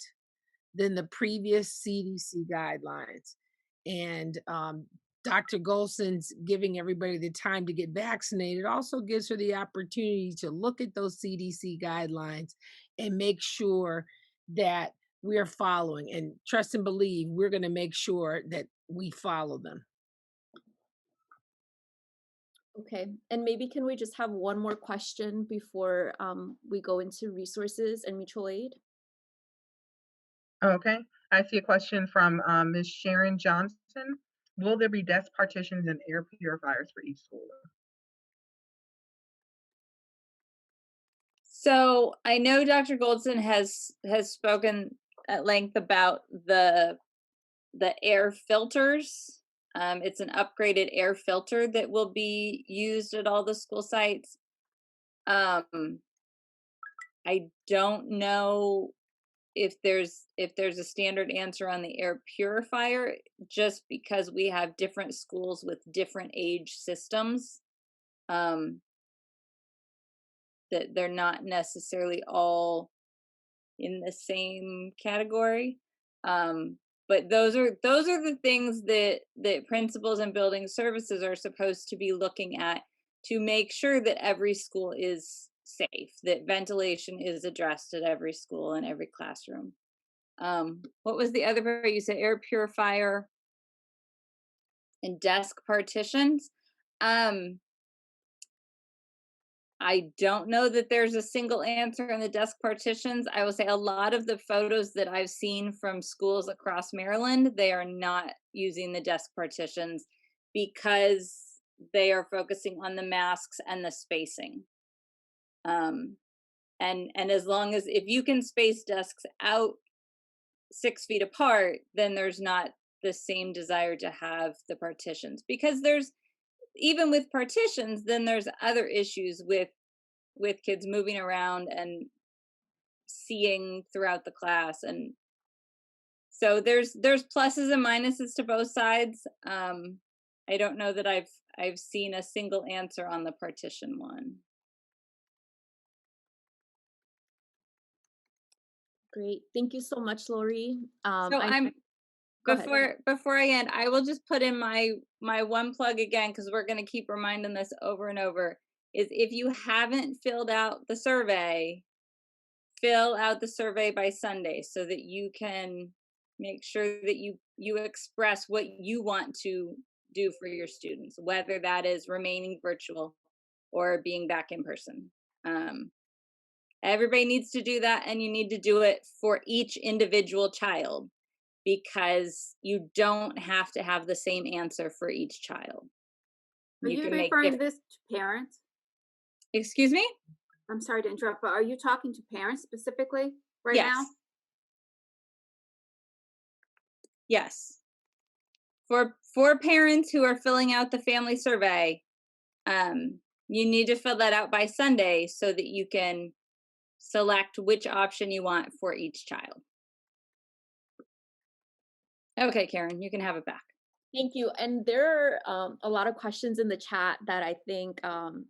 than the previous CDC guidelines. And Dr. Golson's giving everybody the time to get vaccinated also gives her the opportunity to look at those CDC guidelines and make sure that we're following. And trust and believe, we're going to make sure that we follow them. Okay, and maybe can we just have one more question before we go into resources and mutual aid? Okay, I see a question from Ms. Sharon Johnson. Will there be desk partitions and air purifiers for each school? So I know Dr. Goldson has spoken at length about the air filters. It's an upgraded air filter that will be used at all the school sites. I don't know if there's a standard answer on the air purifier, just because we have different schools with different age systems. That they're not necessarily all in the same category. But those are the things that principals and building services are supposed to be looking at to make sure that every school is safe, that ventilation is addressed at every school and every classroom. What was the other part you said? Air purifier and desk partitions. I don't know that there's a single answer in the desk partitions. I will say a lot of the photos that I've seen from schools across Maryland, they are not using the desk partitions because they are focusing on the masks and the spacing. And as long as if you can space desks out 6 feet apart, then there's not the same desire to have the partitions, because there's, even with partitions, then there's other issues with kids moving around and seeing throughout the class. And so there's pluses and minuses to both sides. I don't know that I've seen a single answer on the partition one. Great. Thank you so much, Lori. So I'm Go ahead. before I end, I will just put in my one plug again, because we're going to keep reminding this over and over, is if you haven't filled out the survey, fill out the survey by Sunday so that you can make sure that you express what you want to do for your students, whether that is remaining virtual or being back in person. Everybody needs to do that, and you need to do it for each individual child, because you don't have to have the same answer for each child. Are you referring this to parents? Excuse me? I'm sorry to interrupt, but are you talking to parents specifically right Yes. now? Yes. For parents who are filling out the family survey, you need to fill that out by Sunday so that you can select which option you want for each child. Okay, Karen, you can have it back. Thank you. And there are a lot of questions in the chat that I think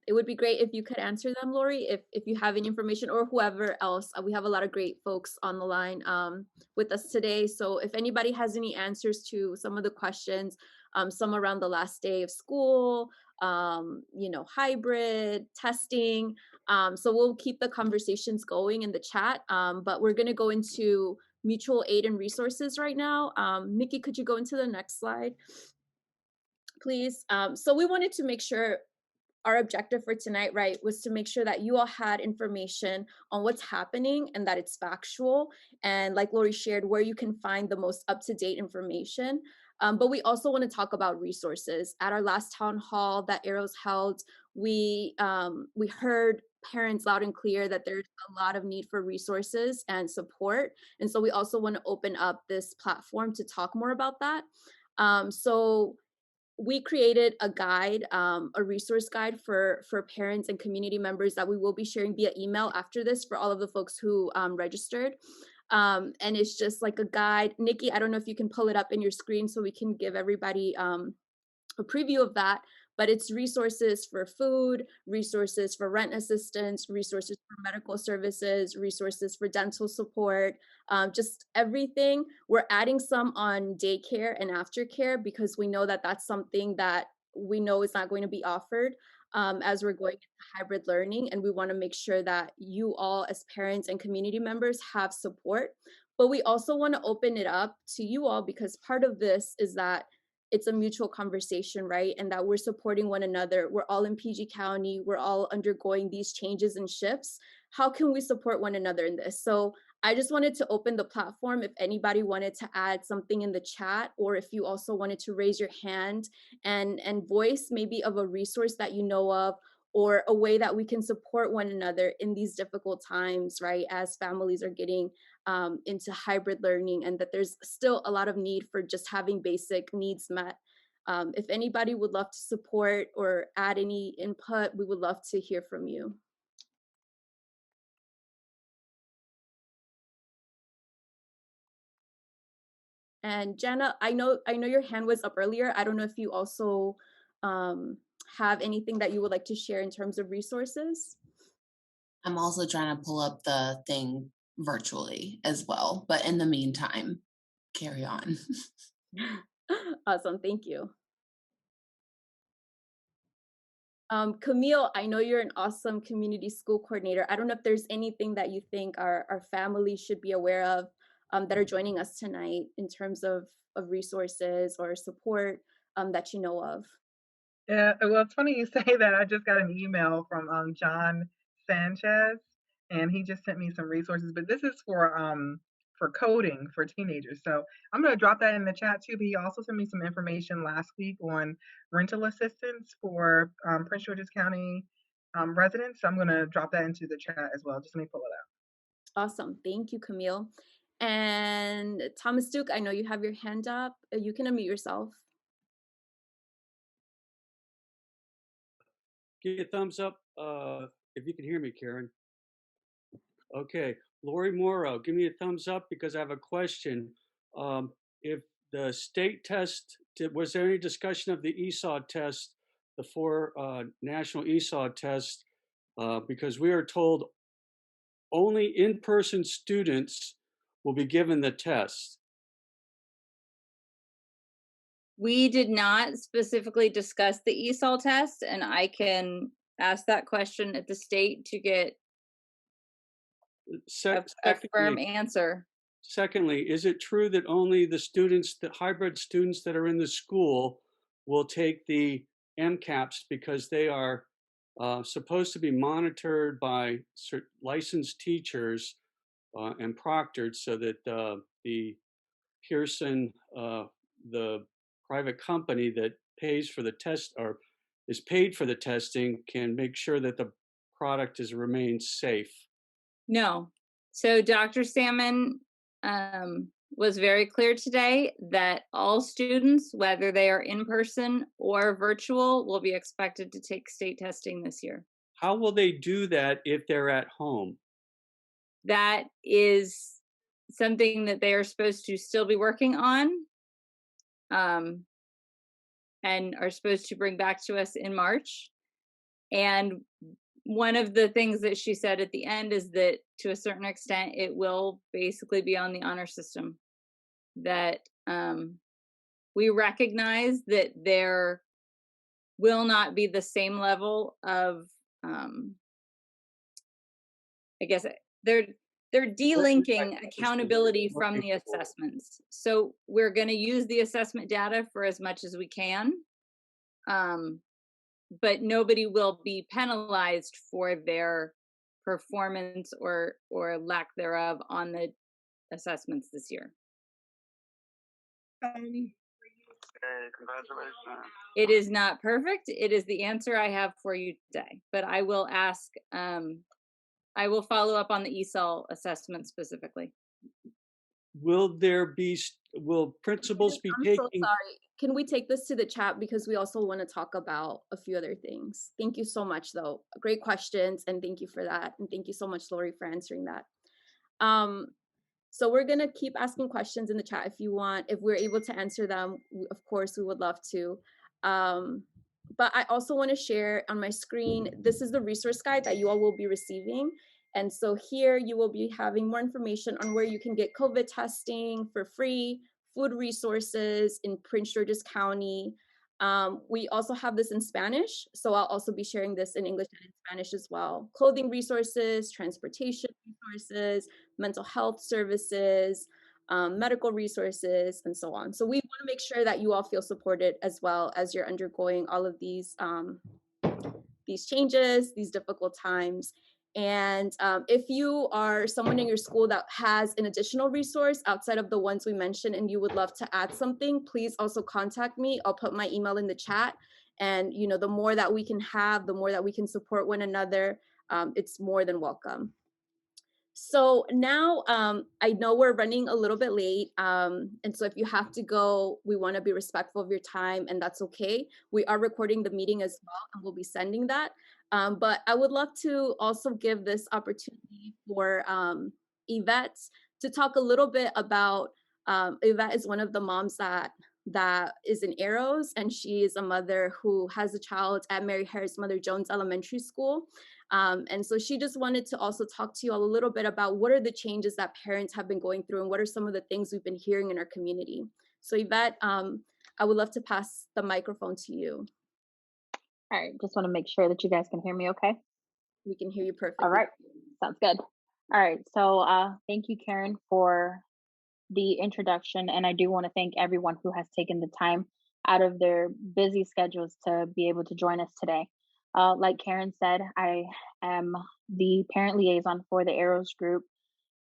it would be great if you could answer them, Lori, if you have any information, or whoever else. We have a lot of great folks on the line with us today. So if anybody has any answers to some of the questions, some around the last day of school, hybrid testing. So we'll keep the conversations going in the chat, but we're going to go into mutual aid and resources right now. Nikki, could you go into the next slide, please? So we wanted to make sure our objective for tonight, right, was to make sure that you all had information on what's happening and that it's factual. And like Lori shared, where you can find the most up-to-date information. But we also want to talk about resources. At our last town hall that AROS held, we heard parents loud and clear that there's a lot of need for resources and support. And so we also want to open up this platform to talk more about that. So we created a guide, a resource guide for parents and community members that we will be sharing via email after this for all of the folks who registered. And it's just like a guide. Nikki, I don't know if you can pull it up in your screen so we can give everybody a preview of that, but it's resources for food, resources for rent assistance, resources for medical services, resources for dental support, just everything. We're adding some on daycare and aftercare because we know that that's something that we know is not going to be offered as we're going into hybrid learning. And we want to make sure that you all as parents and community members have support. But we also want to open it up to you all because part of this is that it's a mutual conversation, right? And that we're supporting one another. We're all in PG County. We're all undergoing these changes and shifts. How can we support one another in this? So I just wanted to open the platform if anybody wanted to add something in the chat, or if you also wanted to raise your hand and voice maybe of a resource that you know of, or a way that we can support one another in these difficult times, right? As families are getting into hybrid learning, and that there's still a lot of need for just having basic needs met. If anybody would love to support or add any input, we would love to hear from you. And Jana, I know your hand was up earlier. I don't know if you also have anything that you would like to share in terms of resources. I'm also trying to pull up the thing virtually as well, but in the meantime, carry on. Awesome, thank you. Camille, I know you're an awesome community school coordinator. I don't know if there's anything that you think our families should be aware of that are joining us tonight in terms of resources or support that you know of. Yeah, well, it's funny you say that. I just got an email from John Sanchez, and he just sent me some resources. But this is for coding for teenagers. So I'm gonna drop that in the chat too. But he also sent me some information last week on rental assistance for Prince George's County residents. So I'm gonna drop that into the chat as well. Just let me pull it up. Awesome. Thank you, Camille. And Thomas Duke, I know you have your hand up. You can unmute yourself. Give me a thumbs up if you can hear me, Karen. Okay, Lori Morrow, give me a thumbs up because I have a question. If the state test, was there any discussion of the ESOL test, the four national ESOL tests? Because we are told only in-person students will be given the test. We did not specifically discuss the ESOL test, and I can ask that question at the state to get a firm answer. Secondly, is it true that only the students, the hybrid students that are in the school will take the MCAPs because they are supposed to be monitored by licensed teachers and proctored so that the Pearson, the private company that pays for the test or is paid for the testing can make sure that the product is remains safe? No. So Dr. Salmon was very clear today that all students, whether they are in person or virtual, will be expected to take state testing this year. How will they do that if they're at home? That is something that they are supposed to still be working on, and are supposed to bring back to us in March. And one of the things that she said at the end is that to a certain extent, it will basically be on the honor system. That we recognize that there will not be the same level of, I guess they're delinking accountability from the assessments. So we're going to use the assessment data for as much as we can. But nobody will be penalized for their performance or lack thereof on the assessments this year. It is not perfect. It is the answer I have for you today, but I will ask, I will follow up on the ESOL assessment specifically. Will principals be I'm taking? so sorry. Can we take this to the chat because we also want to talk about a few other things. Thank you so much, though. Great questions, and thank you for that. And thank you so much, Lori, for answering that. So we're gonna keep asking questions in the chat if you want. If we're able to answer them, of course, we would love to. But I also want to share on my screen, this is the resource guide that you all will be receiving. And so here you will be having more information on where you can get COVID testing for free, food resources in Prince George's County. We also have this in Spanish, so I'll also be sharing this in English and in Spanish as well. Clothing resources, transportation resources, mental health services, medical resources, and so on. So we want to make sure that you all feel supported as well as you're undergoing all of these changes, these difficult times. And if you are someone in your school that has an additional resource outside of the ones we mentioned and you would love to add something, please also contact me. I'll put my email in the chat. And the more that we can have, the more that we can support one another, it's more than welcome. So now I know we're running a little bit late. And so if you have to go, we want to be respectful of your time, and that's okay. We are recording the meeting as well, and we'll be sending that. But I would love to also give this opportunity for Yvette to talk a little bit about, Yvette is one of the moms that is in AROS, and she is a mother who has a child at Mary Harris Mother Jones Elementary School. And so she just wanted to also talk to you all a little bit about what are the changes that parents have been going through and what are some of the things we've been hearing in our community. So Yvette, I would love to pass the microphone to you. All right, just want to make sure that you guys can hear me okay? We can hear you perfectly. All right, sounds good. All right, so thank you, Karen, for the introduction. And I do want to thank everyone who has taken the time out of their busy schedules to be able to join us today. Like Karen said, I am the parent liaison for the AROS group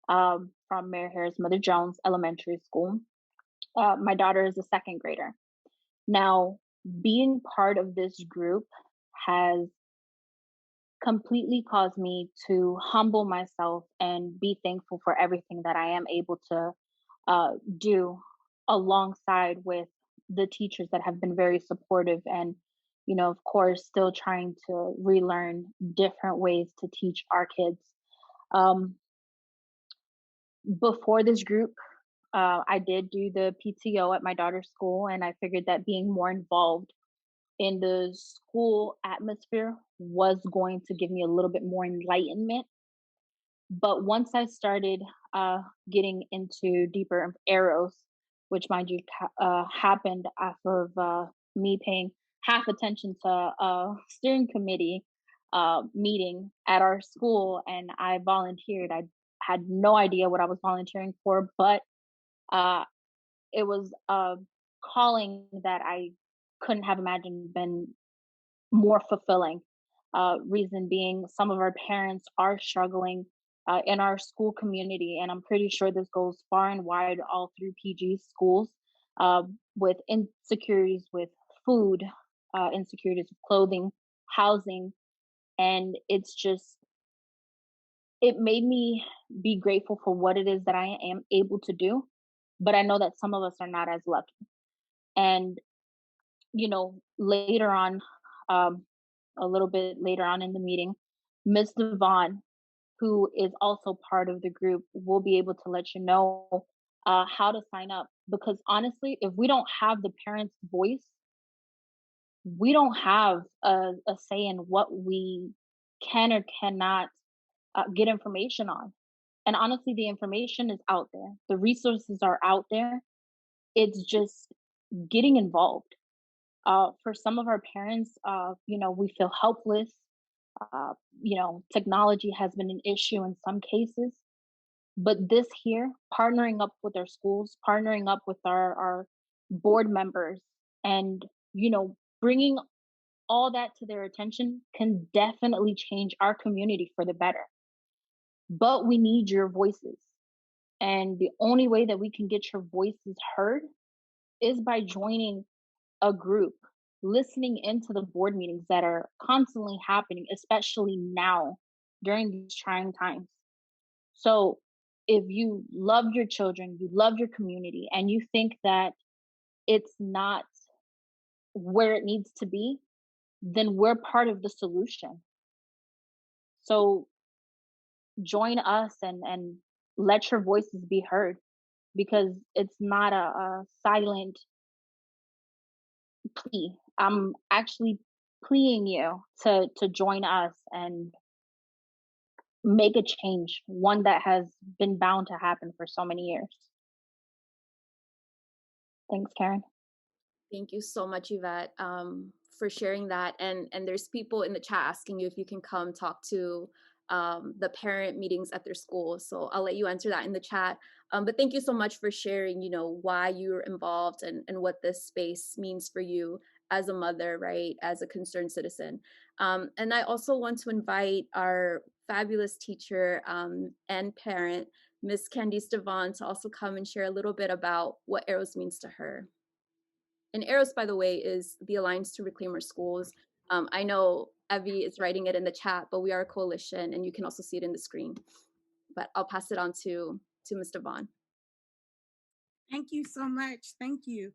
from Mary Harris Mother Jones Elementary School. My daughter is a second grader. Now, being part of this group has completely caused me to humble myself and be thankful for everything that I am able to do alongside with the teachers that have been very supportive and, of course, still trying to relearn different ways to teach our kids. Um, Before this group, I did do the PTO at my daughter's school, and I figured that being more involved in the school atmosphere was going to give me a little bit more enlightenment. But once I started getting into deeper arrows, which mind you happened off of me paying half attention to a steering committee meeting at our school, and I volunteered. I had no idea what I was volunteering for, but uh, it was a calling that I couldn't have imagined been more fulfilling. Reason being, some of our parents are struggling in our school community, and I'm pretty sure this goes far and wide all through PG schools with insecurities with food, insecurities with clothing, housing, and it made me be grateful for what it is that I am able to do. But I know that some of us are not as lucky. And later on, um, a little bit later on in the meeting, Miss Devon, who is also part of the group, will be able to let you know how to sign up. Because honestly, if we don't have the parents' voice, we don't have a say in what we can or cannot get information on. And honestly, the information is out there, the resources are out there. It's just getting involved. For some of our parents, we feel helpless. Technology has been an issue in some cases, but this here, partnering up with our schools, partnering up with our board members, and bringing all that to their attention can definitely change our community for the better. But we need your voices, and the only way that we can get your voices heard is by joining a group, listening into the board meetings that are constantly happening, especially now during these trying times. So, if you love your children, you love your community, and you think that it's not where it needs to be, then we're part of the solution. So, join us and let your voices be heard because it's not a silent plea. I'm actually pleading you to join us and make a change, one that has been bound to happen for so many years. Thanks, Karen. Thank you so much, Yvette, for sharing that. And there's people in the chat asking you if you can come talk to the parent meetings at their school. So I'll let you answer that in the chat. But thank you so much for sharing, why you're involved and what this space means for you as a mother, right? As a concerned citizen. And I also want to invite our fabulous teacher and parent, Miss Candice Devon, to also come and share a little bit about what AROS means to her. And AROS, by the way, is the Alliance to Reclaim Our Schools. I know Evie is writing it in the chat, but we are a coalition, and you can also see it in the screen. But I'll pass it on to Ms. Devon. Thank you so much. Thank you.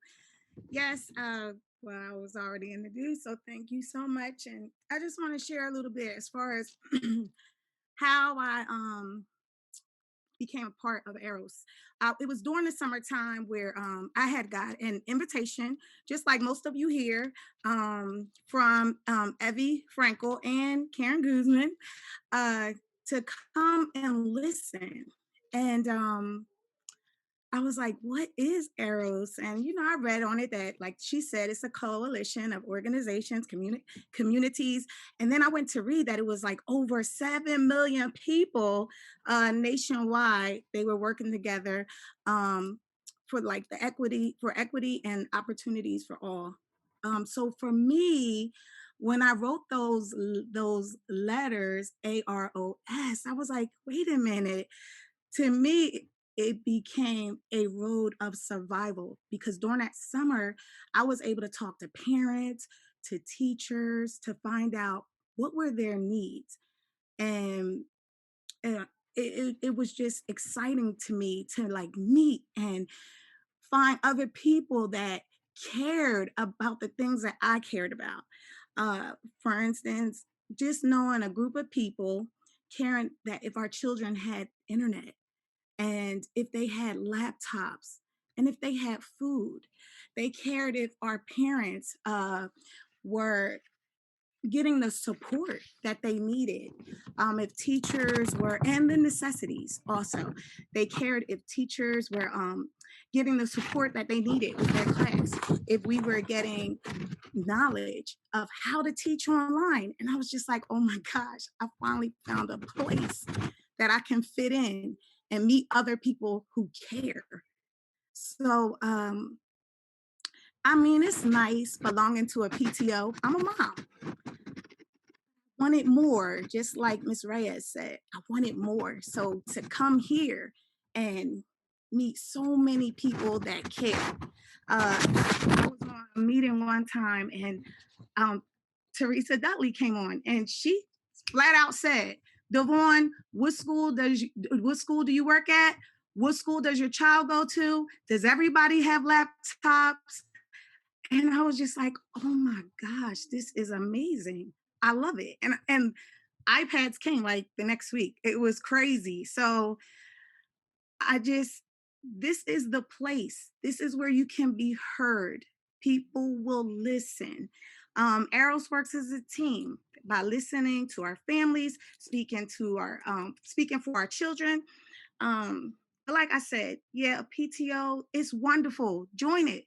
Yes, well, I was already introduced, so thank you so much. And I just want to share a little bit as far as how I became a part of AROS. It was during the summertime where I had got an invitation, just like most of you here, from Evie Frankel and Karen Guzman to come and listen. And I was like, what is AROS? And, I read on it that, like she said, it's a coalition of organizations, communities. And then I went to read that it was like over 7 million people nationwide. They were working together for equity and opportunities for all. So for me, when I wrote those letters, AROS, I was like, wait a minute. To me, it became a road of survival because during that summer, I was able to talk to parents, to teachers, to find out what were their needs. And uh, it was just exciting to me to like meet and find other people that cared about the things that I cared about. For instance, just knowing a group of people caring that if our children had internet and if they had laptops and if they had food, they cared if our parents were getting the support that they needed. If teachers were, and the necessities also, they cared if teachers were getting the support that they needed with their class, if we were getting knowledge of how to teach online. And I was just like, oh my gosh, I finally found a place that I can fit in and meet other people who care. So, I mean, it's nice belonging to a PTO. I'm a mom. Wanted more, just like Miss Reyes said. I wanted more. So to come here and meet so many people that care. I was on a meeting one time and Teresa Dudley came on and she flat out said, Devon, what school do you work at? What school does your child go to? Does everybody have laptops? And I was just like, oh my gosh, this is amazing. I love it. And iPads came like the next week. It was crazy. So I just, this is the place. This is where you can be heard. People will listen. AROS works as a team by listening to our families, speaking for our children. But like I said, yeah, a PTO is wonderful. Join it.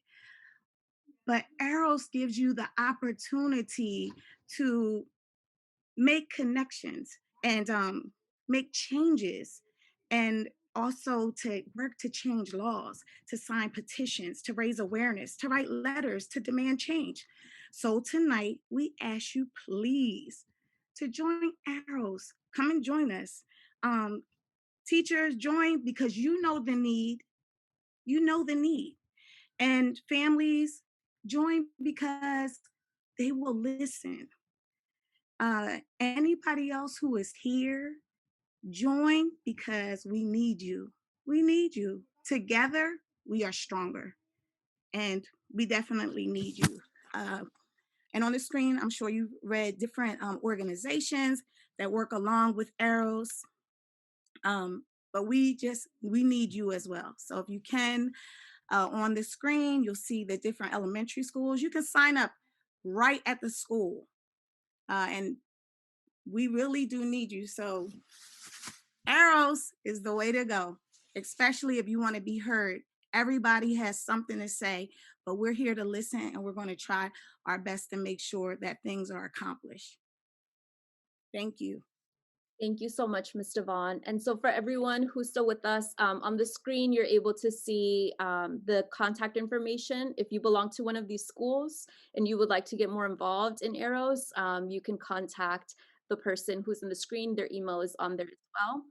But AROS gives you the opportunity to make connections and make changes, and also to work to change laws, to sign petitions, to raise awareness, to write letters, to demand change. So tonight, we ask you please to join AROS. Come and join us. Teachers, join because you know the need. You know the need. And families, join because they will listen. Anybody else who is here, join because we need you. We need you. Together, we are stronger. And we definitely need you. And on the screen, I'm sure you've read different organizations that work along with AROS. But we need you as well. So if you can, on the screen, you'll see the different elementary schools. You can sign up right at the school. And we really do need you. So AROS is the way to go, especially if you want to be heard. Everybody has something to say, but we're here to listen and we're going to try our best to make sure that things are accomplished. Thank you. Thank you so much, Ms. Devon. And so for everyone who's still with us, on the screen, you're able to see the contact information. If you belong to one of these schools and you would like to get more involved in AROS, you can contact the person who's on the screen. Their email is on there as well.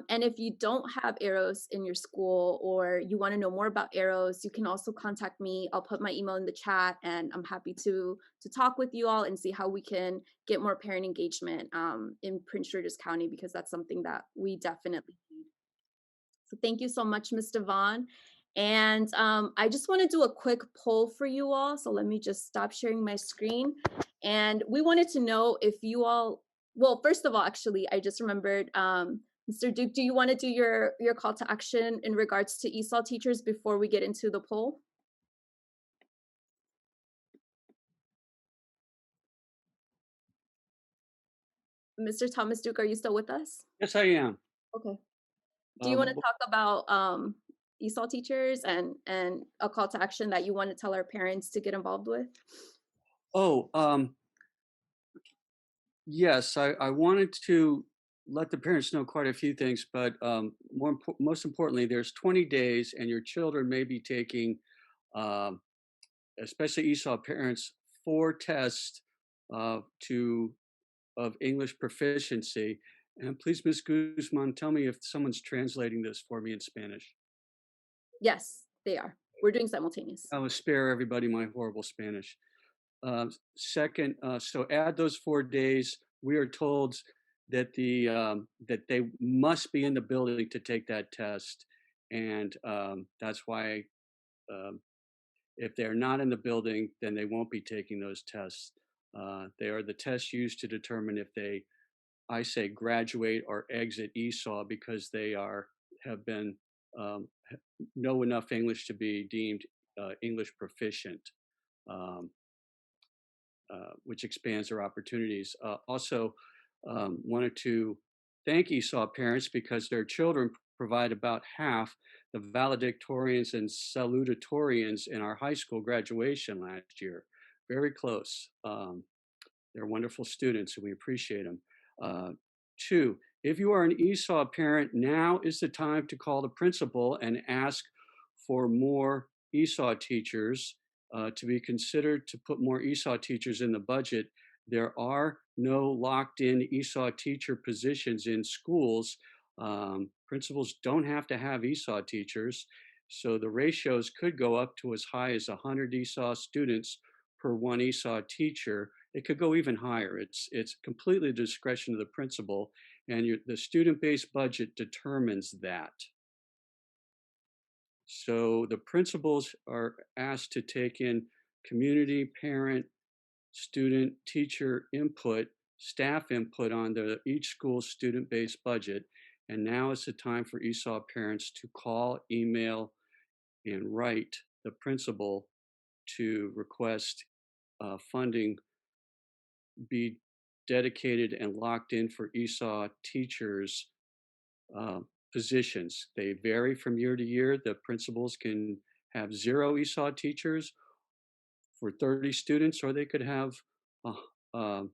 And if you don't have AROS in your school or you want to know more about AROS, you can also contact me. I'll put my email in the chat and I'm happy to talk with you all and see how we can get more parent engagement in Prince George's County, because that's something that we definitely need. So thank you so much, Ms. Devon. And I just want to do a quick poll for you all. So let me just stop sharing my screen. And we wanted to know if you all, well, first of all, actually, I just remembered, Mr. Duke, do you want to do your call to action in regards to ESOL teachers before we get into the poll? Mr. Thomas Duke, are you still with us? Yes, I am. Okay. Do you want to talk about ESOL teachers and a call to action that you want to tell our parents to get involved with? Oh, yes, I wanted to let the parents know quite a few things, but most importantly, there's 20 days and your children may be taking especially ESOL parents, 4 tests to of English proficiency. And please, Ms. Guzman, tell me if someone's translating this for me in Spanish. Yes, they are. We're doing simultaneous. I will spare everybody my horrible Spanish. Second, so add those 4 days. We are told that that they must be in the building to take that test, and that's why if they're not in the building, then they won't be taking those tests. They are the tests used to determine if they, I say, graduate or exit ESOL because they have been know enough English to be deemed English proficient. Um, which expands their opportunities. Also, wanted to thank ESOL parents because their children provide about half the valedictorians and salutatorians in our high school graduation last year. Very close. They're wonderful students and we appreciate them. 2, if you are an ESOL parent, now is the time to call the principal and ask for more ESOL teachers to be considered to put more ESOL teachers in the budget. There are no locked-in ESOL teacher positions in schools. Principals don't have to have ESOL teachers, so the ratios could go up to as high as 100 ESOL students per 1 ESOL teacher. It could go even higher. It's completely the discretion of the principal, and the student-based budget determines that. So the principals are asked to take in community, parent, student, teacher input, staff input on each school's student-based budget. And now is the time for ESOL parents to call, email, and write the principal to request funding be dedicated and locked in for ESOL teachers positions. They vary from year to year. The principals can have 0 ESOL teachers for 30 students, or they could have, as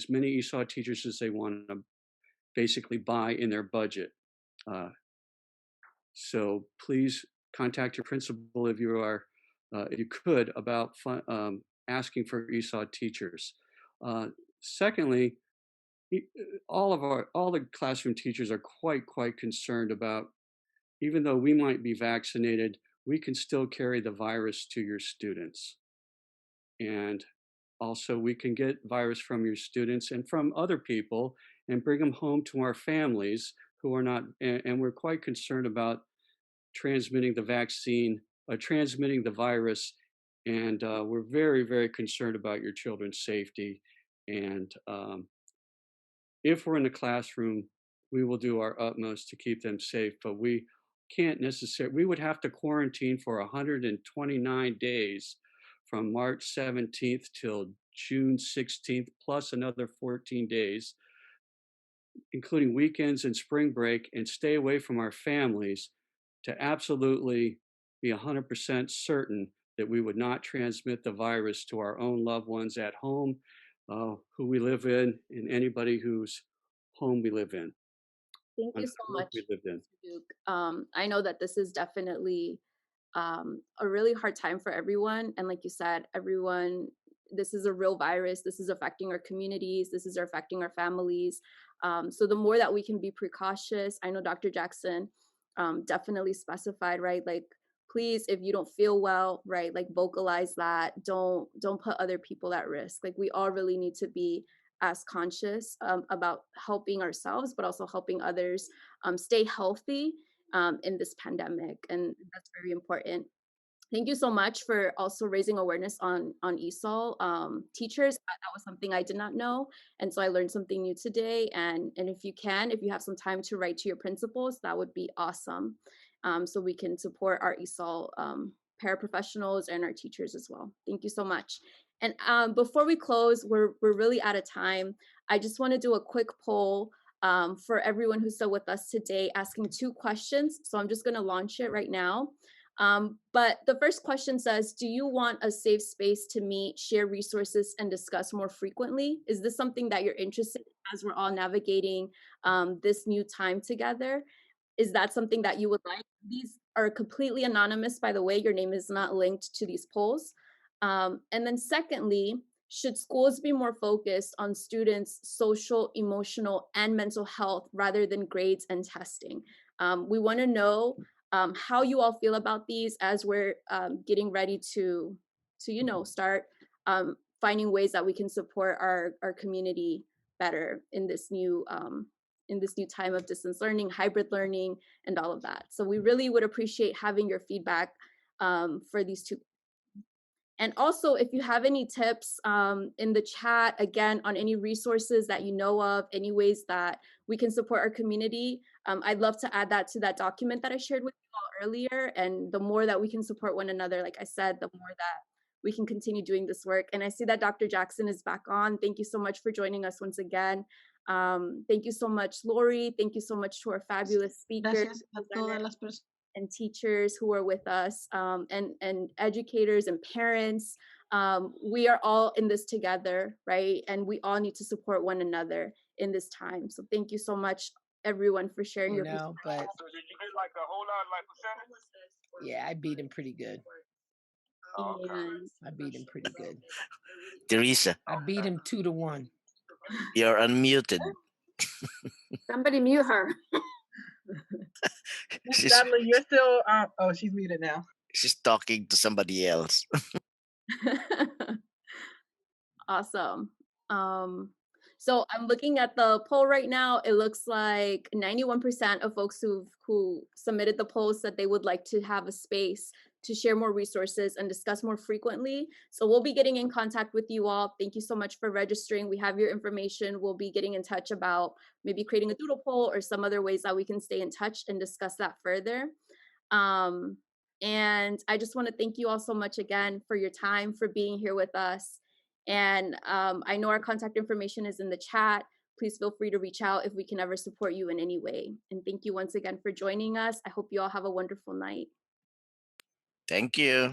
many ESOL teachers as they want to basically buy in their budget. So please contact your principal if you could, about asking for ESOL teachers. Secondly, all the classroom teachers are quite concerned about, even though we might be vaccinated, we can still carry the virus to your students. And also we can get virus from your students and from other people and bring them home to our families who are not, and we're quite concerned about transmitting transmitting the virus. And we're very concerned about your children's safety. And if we're in the classroom, we will do our utmost to keep them safe, but we would have to quarantine for 129 days from March 17th till June 16th, plus another 14 days, including weekends and spring break, and stay away from our families to absolutely be 100% certain that we would not transmit the virus to our own loved ones at home, who we live in, and anybody whose home we live in. Thank you so much, Mr. Duke. I know that this is definitely a really hard time for everyone. And like you said, this is a real virus. This is affecting our communities. This is affecting our families. So the more that we can be precautious, I know Dr. Jackson definitely specified, right? Like, please, if you don't feel well, right, like vocalize that. Don't put other people at risk. Like, we all really need to be as conscious about helping ourselves, but also helping others stay healthy in this pandemic. And that's very important. Thank you so much for also raising awareness on ESOL teachers. That was something I did not know, and so I learned something new today. And if you have some time to write to your principals, that would be awesome, so we can support our ESOL paraprofessionals and our teachers as well. Thank you so much. And before we close, we're really out of time. I just want to do a quick poll for everyone who's still with us today, asking 2 questions. So I'm just going to launch it right now. But the first question says, do you want a safe space to meet, share resources, and discuss more frequently? Is this something that you're interested in as we're all navigating this new time together? Is that something that you would like? These are completely anonymous, by the way. Your name is not linked to these polls. And then secondly, should schools be more focused on students' social, emotional, and mental health rather than grades and testing? We want to know how you all feel about these as we're getting ready to start finding ways that we can support our community better in this new time of distance learning, hybrid learning, and all of that. So we really would appreciate having your feedback for these two. And also, if you have any tips in the chat, again, on any resources that you know of, any ways that we can support our community, I'd love to add that to that document that I shared with you all earlier. And the more that we can support one another, like I said, the more that we can continue doing this work. And I see that Dr. Jackson is back on. Thank you so much for joining us once again. Thank you so much, Lori. Thank you so much to our fabulous speakers. Gracias a todas las personas. And teachers who are with us, and educators and parents. We are all in this together, right? And we all need to support one another in this time. So thank you so much, everyone, for sharing your But So did you get like a whole lot, like percentage? yeah, I beat him pretty good. Oh, okay. I beat him pretty good. Teresa, I beat him 2-1. you're unmuted. Somebody mute her. She's, Dudley, you're still. Oh, she's muted now. she's talking to somebody else. Awesome. So I'm looking at the poll right now. It looks like 91% of folks who submitted the polls said they would like to have a space to share more resources and discuss more frequently. So we'll be getting in contact with you all. Thank you so much for registering. We have your information. We'll be getting in touch about maybe creating a doodle poll or some other ways that we can stay in touch and discuss that further. And I just want to thank you all so much again for your time, for being here with us. And I know our contact information is in the chat. Please feel free to reach out if we can ever support you in any way. And thank you once again for joining us. I hope you all have a wonderful night. Thank you.